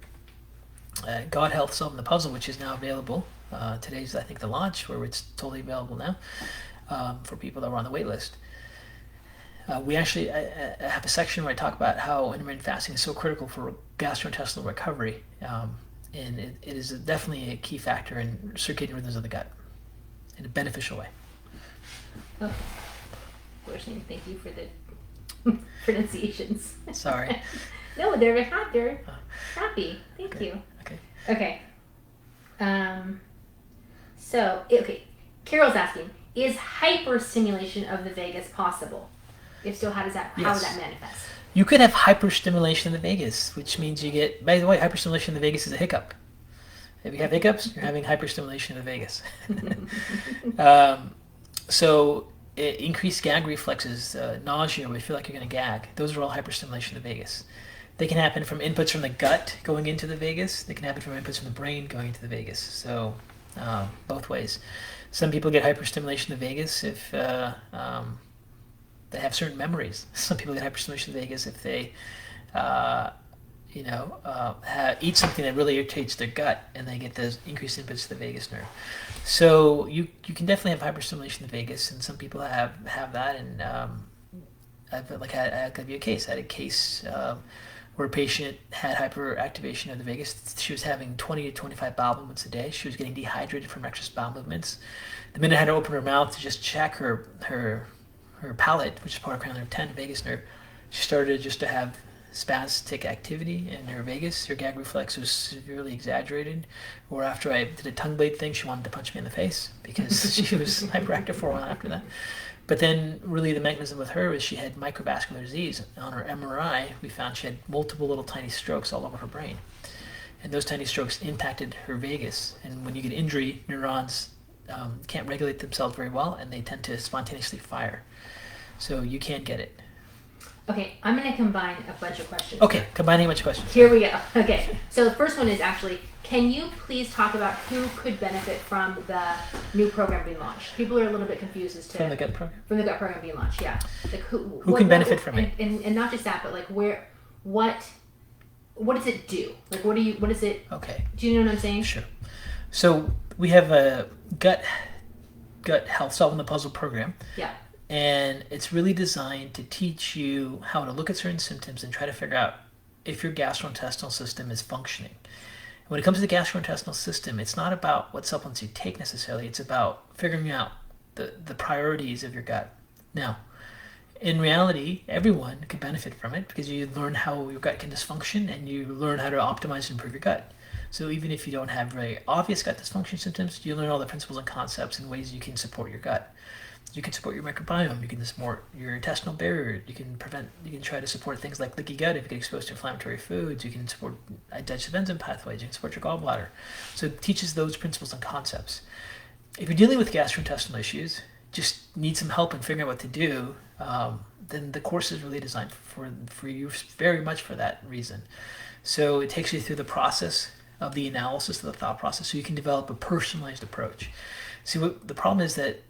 God Health Solving the Puzzle, which is now available, today's I think the launch where it's totally available now for people that were on the wait list. We actually have a section where I talk about how intermittent fasting is so critical for gastrointestinal recovery, and it is definitely a key factor in circadian rhythms of the gut in a beneficial way. Okay. We're saying thank you for the pronunciations. Sorry. No, they're happy. Happy. Thank Okay. you. Okay. Okay. Okay. Carol's asking, is hyperstimulation of the vagus possible? If so, how would that manifest? You could have hyperstimulation of the vagus, which means you get, by the way, hyperstimulation of the vagus is a hiccup. If you have hiccups, you're having hyperstimulation of the vagus. So increased gag reflexes, nausea, where you feel like you're going to gag, those are all hyperstimulation of the vagus. They can happen from inputs from the gut going into the vagus. They can happen from inputs from the brain going into the vagus. So both ways. Some people get hyperstimulation of the vagus if they have certain memories. Some people get hyperstimulation of the vagus if they eat something that really irritates their gut, and they get those increased inputs to the vagus nerve. So you can definitely have hyperstimulation of the vagus, and some people have that. And I'll give you a case. I had a case where a patient had hyperactivation of the vagus. She was having 20 to 25 bowel movements a day. She was getting dehydrated from excess bowel movements. The minute I had to open her mouth to just check her palate, which is part of cranial nerve 10, vagus nerve, she started just to have spastic activity in her vagus. Her gag reflex was severely exaggerated. Or after I did a tongue blade thing, she wanted to punch me in the face because she was hyperactive for a while after that. But then really the mechanism with her is she had microvascular disease. On her MRI, we found she had multiple little tiny strokes all over her brain. And those tiny strokes impacted her vagus. And when you get injury, neurons can't regulate themselves very well, and they tend to spontaneously fire. So you can't get it. Okay, I'm going to combine a bunch of questions. Okay, combining a bunch of questions. Here we go. Okay, so the first one is actually, can you please talk about who could benefit from the new program being launched? People are a little bit confused as to... From the gut program? From the gut program being launched, yeah. Like who can benefit from it? And not just that, but like what does it do? Like what is it... Okay. Do you know what I'm saying? Sure. So we have a gut health solving the puzzle program. Yeah. And it's really designed to teach you how to look at certain symptoms and try to figure out if your gastrointestinal system is functioning. When it comes to the gastrointestinal system, it's not about what supplements you take necessarily. It's about figuring out the priorities of your gut. Now, in reality, everyone could benefit from it because you learn how your gut can dysfunction and you learn how to optimize and improve your gut. So even if you don't have very obvious gut dysfunction symptoms, you learn all the principles and concepts and ways you can support your gut. You can support your microbiome. You can support your intestinal barrier. You can try to support things like leaky gut if you get exposed to inflammatory foods. You can support digestive enzyme pathways. You can support your gallbladder. So it teaches those principles and concepts. If you're dealing with gastrointestinal issues, just need some help in figuring out what to do, then the course is really designed for you very much for that reason. So it takes you through the process of the analysis of the thought process so you can develop a personalized approach. See, what the problem is that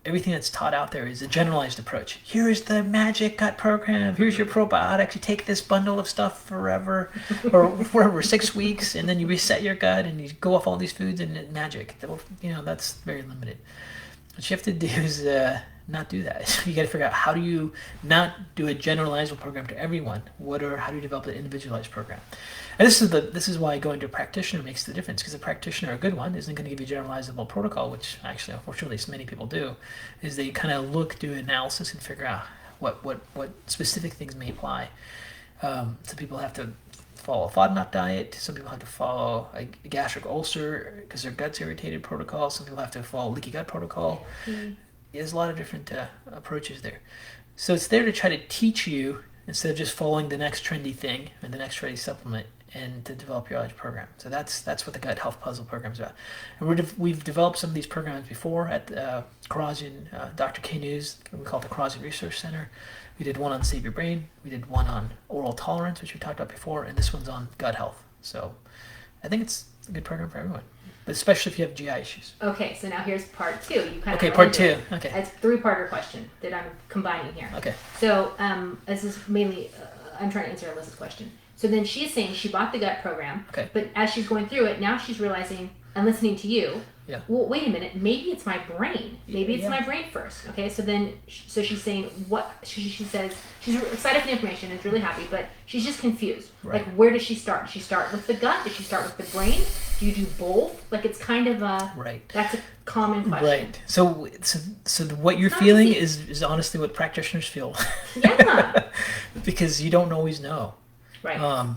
everything that's taught out there is a generalized approach. Here's the magic gut program. Here's your probiotics. You take this bundle of stuff forever or forever 6 weeks, and then you reset your gut and you go off all these foods and it's magic. That's very limited. What you have to do is not do that. You got to figure out how do you not do a generalizable program to everyone. How do you develop an individualized program? And this is why going to a practitioner makes the difference, because a practitioner, a good one, isn't going to give you a generalizable protocol, which actually, unfortunately, many people do. Is they kind of do analysis and figure out what specific things may apply. Some people have to follow a FODMAP diet. Some people have to follow a gastric ulcer because their gut's irritated protocol. Some people have to follow a leaky gut protocol. There's a lot of different approaches there. So it's there to try to teach you instead of just following the next trendy thing and the next trendy supplement, and to develop your knowledge program. So that's what the Gut Health Puzzle program is about. And we've developed some of these programs before at Karazian, Dr. K News. We call it the Karazian Research Center. We did one on Save Your Brain. We did one on oral tolerance, which we talked about before, and this one's on gut health. So I think it's a good program for everyone, but especially if you have GI issues. Okay, so now here's part two. You kind of okay, part two. Okay, it's a three-parter question that I'm combining here. Okay. So this is mainly I'm trying to answer Alyssa's question. So then she's saying she bought the gut program, okay, but as she's going through it, now she's realizing and listening to you. Yeah. Well, wait a minute. Maybe it's my brain. Maybe it's my brain first. Okay. So then, she's saying what she says. She's excited for the information and is really happy, but she's just confused. Right. Like, where does she start? Does she start with the gut? Does she start with the brain? Do you do both? Like, it's kind of a right. That's a common question. Right. So what you're feeling is honestly what practitioners feel. Yeah. Because you don't always know. Right.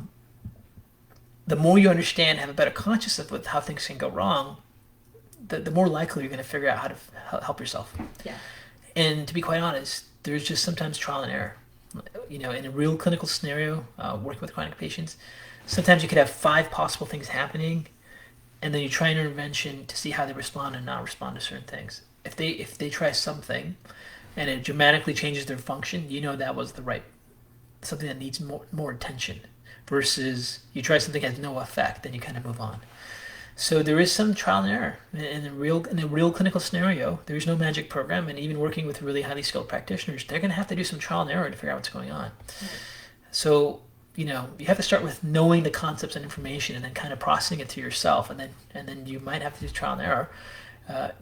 The more you understand, have a better consciousness with how things can go wrong, the more likely you're going to figure out how to help yourself. Yeah. And to be quite honest, there's just sometimes trial and error. In a real clinical scenario, working with chronic patients, sometimes you could have 5 possible things happening, and then you try an intervention to see how they respond and not respond to certain things. If they try something, and it dramatically changes their function, that was something that needs more attention. Versus you try something that has no effect, then you kind of move on. So there is some trial and error in a real clinical scenario. There is no magic program, and even working with really highly skilled practitioners, they're going to have to do some trial and error to figure out what's going on. Mm-hmm. So you have to start with knowing the concepts and information, and then kind of processing it to yourself, and then you might have to do trial and error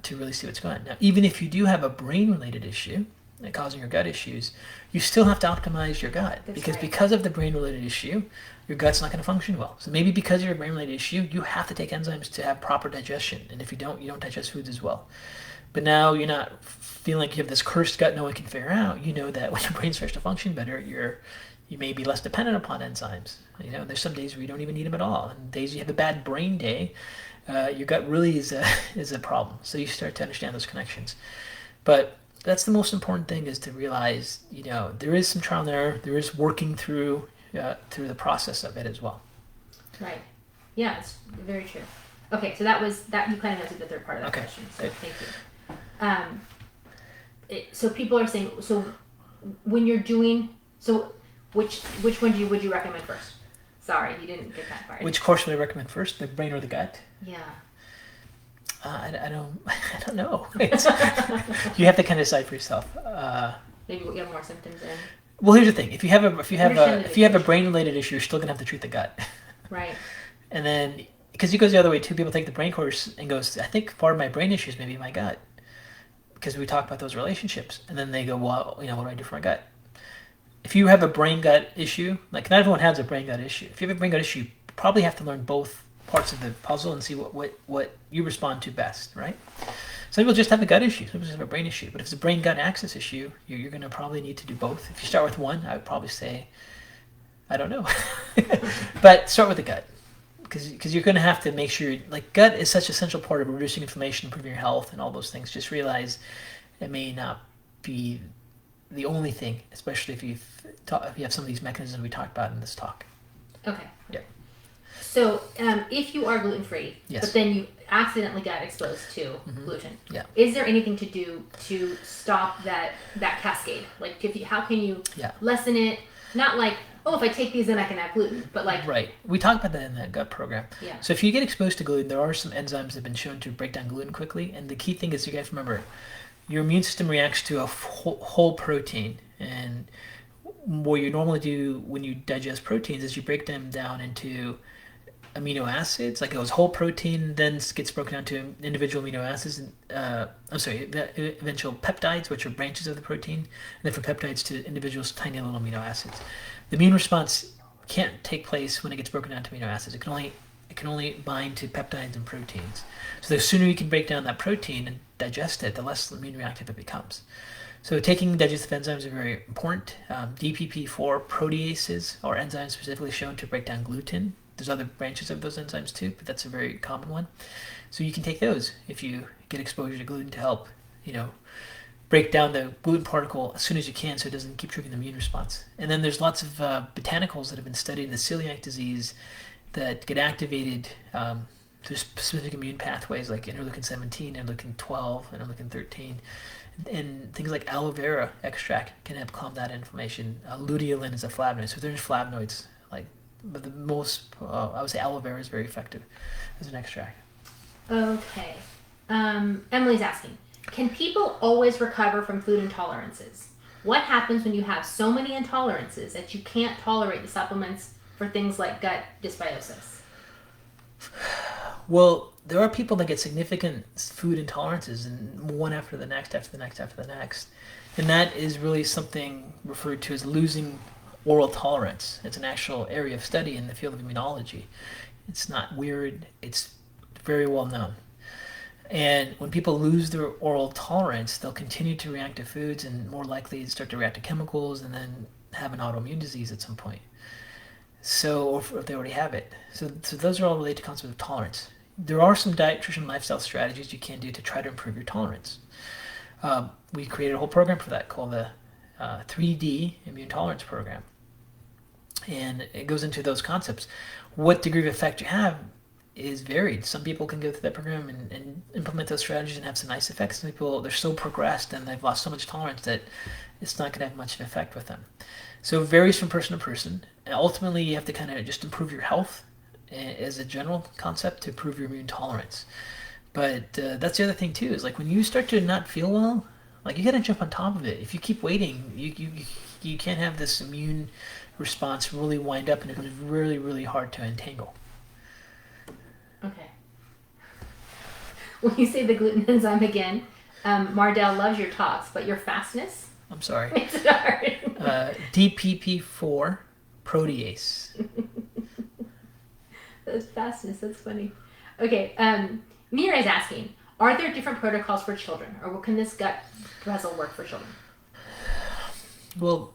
to really see what's going on. Now, even if you do have a brain-related issue causing your gut issues, you still have to optimize your gut. Because of the brain-related issue, your gut's not going to function well. So maybe because of your brain-related issue, you have to take enzymes to have proper digestion. And if you don't digest foods as well. But now you're not feeling like you have this cursed gut no one can figure out. You know that when your brain starts to function better, you may be less dependent upon enzymes. There's some days where you don't even need them at all. And days you have a bad brain day, your gut really is a problem. So you start to understand those connections. But that's the most important thing, is to realize, there is some trial and error. There is working through the process of it as well. Right. Yeah, it's very true. Okay, so that you kind of answered the third part of that question. So good. Thank you. So people are saying, so when you're doing, so which one would you recommend first? Sorry, you didn't get that part. Which course would I recommend first, the brain or the gut? Yeah. I don't know. You have to kind of decide for yourself. Maybe you have more symptoms in. Well, here's the thing: if you have a brain-related issue, you're still gonna have to treat the gut. Right. And then, because it goes the other way too, people take the brain course and goes, I think part of my brain issues may be my gut, because we talk about those relationships, and then they go, well, what do I do for my gut? If you have a brain-gut issue, like not everyone has a brain-gut issue. If you have a brain-gut issue, you probably have to learn both parts of the puzzle and see what you respond to best, right? Some people just have a gut issue. Some people just have a brain issue. But if it's a brain-gut axis issue, you're going to probably need to do both. If you start with one, I would probably say, I don't know. But start with the gut. Because you're going to have to make sure, like, gut is such an essential part of reducing inflammation, improving your health, and all those things. Just realize it may not be the only thing, especially if you have some of these mechanisms we talked about in this talk. Okay. Yeah. So, if you are gluten-free, Yes. but then you accidentally got exposed to gluten, Yeah. is there anything to do to stop that cascade? Like, how can you lessen it? Not like, oh, if I take these, then I can have gluten, but like... Right. We talked about that in that gut program. Yeah. So if you get exposed to gluten, there are some enzymes that have been shown to break down gluten quickly. And the key thing is you guys remember, your immune system reacts to a whole protein. And what you normally do when you digest proteins is you break them down into amino acids. Like it was whole protein, then gets broken down to individual amino acids. Eventual peptides, which are branches of the protein. And then from peptides to individual tiny little amino acids. The immune response can't take place when it gets broken down to amino acids. It can only bind to peptides and proteins. So the sooner you can break down that protein and digest it, the less immune reactive it becomes. So taking digestive enzymes are very important. DPP4 proteases are enzymes specifically shown to break down gluten. There's other branches of those enzymes too, but that's a very common one. So you can take those if you get exposure to gluten to help, break down the gluten particle as soon as you can so it doesn't keep triggering the immune response. And then there's lots of botanicals that have been studied in the celiac disease that get activated through specific immune pathways like interleukin 17, interleukin 12, interleukin 13. And things like aloe vera extract can help calm that inflammation. Luteolin is a flavonoid, so there's flavonoids. But the most, I would say aloe vera is very effective as an extract. Okay. Emily's asking, can people always recover from food intolerances? What happens when you have so many intolerances that you can't tolerate the supplements for things like gut dysbiosis? Well, there are people that get significant food intolerances, and one after the next, after the next, after the next. And that is really something referred to as losing oral tolerance. It's an actual area of study in the field of immunology. It's not weird. It's very well known. And when people lose their oral tolerance, they'll continue to react to foods and more likely start to react to chemicals and then have an autoimmune disease at some point. So, or if they already have it. So those are all related to concepts of tolerance. There are some diet, nutrition, lifestyle strategies you can do to try to improve your tolerance. We created a whole program for that called the 3D Immune Tolerance Program. And it goes into those concepts. What degree of effect you have is varied. Some people can go through that program and implement those strategies and have some nice effects. Some people, they're so progressed and they've lost so much tolerance that it's not going to have much of an effect with them. So it varies from person to person. And ultimately, you have to kind of just improve your health as a general concept to improve your immune tolerance. But that's the other thing too, is like when you start to not feel well, like you got to jump on top of it. If you keep waiting, you can't have this immune response really wind up, and it becomes really, really hard to untangle. Okay. When you say the gluten enzyme again, Mardell loves your talks, but your fastness? I'm sorry. It's hard. DPP4 protease. That's fastness. That's funny. Okay. Mira is asking, are there different protocols for children, or can this gut puzzle work for children? Well,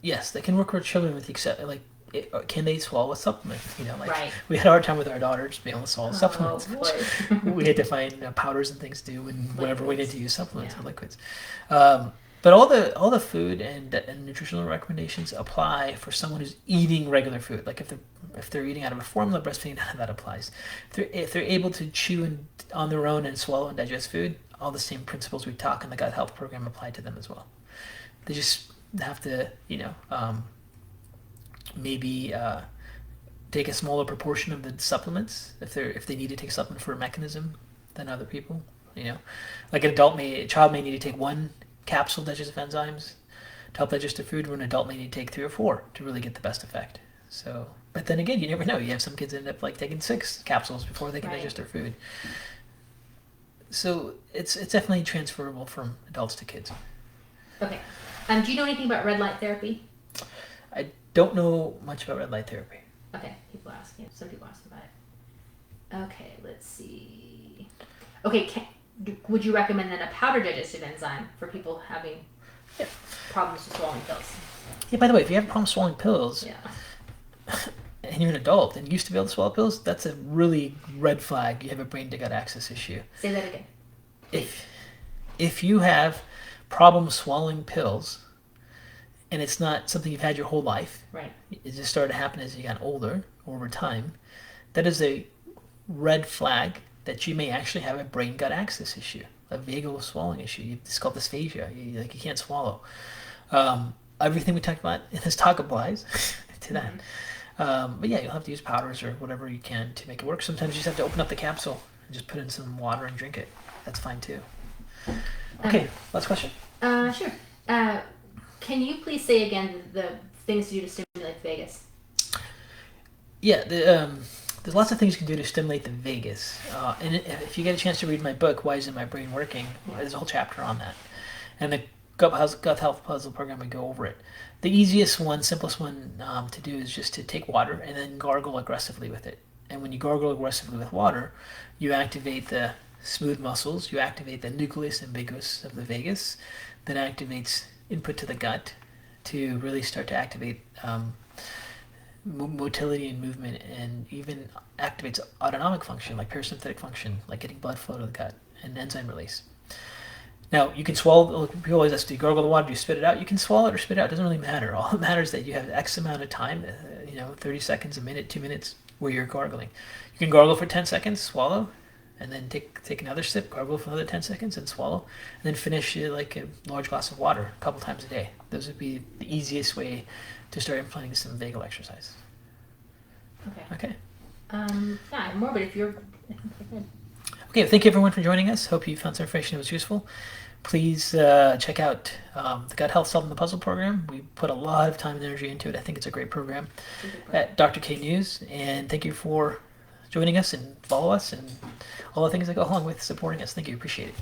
yes, they can work with children with the except can they swallow a supplement? Right. We had a hard time with our daughters being able to swallow supplements. Boy. We had to find powders and things to do, and whenever we needed to use supplements or liquids. But all the food and nutritional recommendations apply for someone who's eating regular food. Like if they're eating out of a formula, breastfeeding, that applies. If they're able to chew on their own and swallow and digest food, all the same principles we talk in the gut health program apply to them as well. They just have to, maybe take a smaller proportion of the supplements if they need to take a supplement for a mechanism than other people. Like a child may need to take one capsule digestive enzymes to help digest their food, where an adult may need to take 3 or 4 to really get the best effect. So, but then again, you never know. You have some kids end up taking 6 capsules before they can digest their food. So it's definitely transferable from adults to kids. Okay. Do you know anything about red light therapy? I don't know much about red light therapy. Okay, people ask. Yeah, some people ask about it. Okay, let's see. Okay, would you recommend then a powder digestive enzyme for people having Yeah. problems with swallowing pills? Yeah, by the way, if you have a problem swallowing pills Yeah. and you're an adult and used to be able to swallow pills, that's a really red flag. You have a brain to gut axis issue. Say that again. If you have problems swallowing pills and it's not something you've had your whole life, Right. it just started to happen as you got older over time, that is a red flag that you may actually have a brain gut axis issue, a vagal swallowing issue. It's called dysphagia. You can't swallow. Everything we talked about in this talk applies to that. But yeah, you'll have to use powders or whatever you can to make it work. Sometimes you just have to open up the capsule and just put in some water and drink it. That's fine too. Okay, last question. Sure. Can you please say again the things to do to stimulate the vagus? Yeah, there's lots of things you can do to stimulate the vagus. And if you get a chance to read my book, Why Isn't My Brain Working? There's a whole chapter on that. And the gut health puzzle program, we go over it. The easiest one, simplest one to do is just to take water and then gargle aggressively with it. And when you gargle aggressively with water, you activate the smooth muscles, you activate the nucleus ambiguous of the vagus, that activates input to the gut to really start to activate motility and movement, and even activates autonomic function like parasympathetic function, like getting blood flow to the gut and enzyme release. Now, you can swallow. People always ask, do you gargle the water? Do you spit it out? You can swallow it or spit it out. It doesn't really matter. All that matters is that you have X amount of time, 30 seconds, a minute, 2 minutes, where you're gargling. You can gargle for 10 seconds, swallow, and then take another sip, gargle for another 10 seconds, and swallow, and then finish like a large glass of water a couple times a day. Those would be the easiest way to start implementing some vagal exercise. Okay. Yeah, I have more, but if you're... Okay, thank you everyone for joining us. Hope you found some information that was useful. Please check out the Gut Health Solving the Puzzle program. We put a lot of time and energy into it. I think it's a great program at Dr. K News. And thank you for joining us and follow us and all the things that go along with supporting us. Thank you. Appreciate it.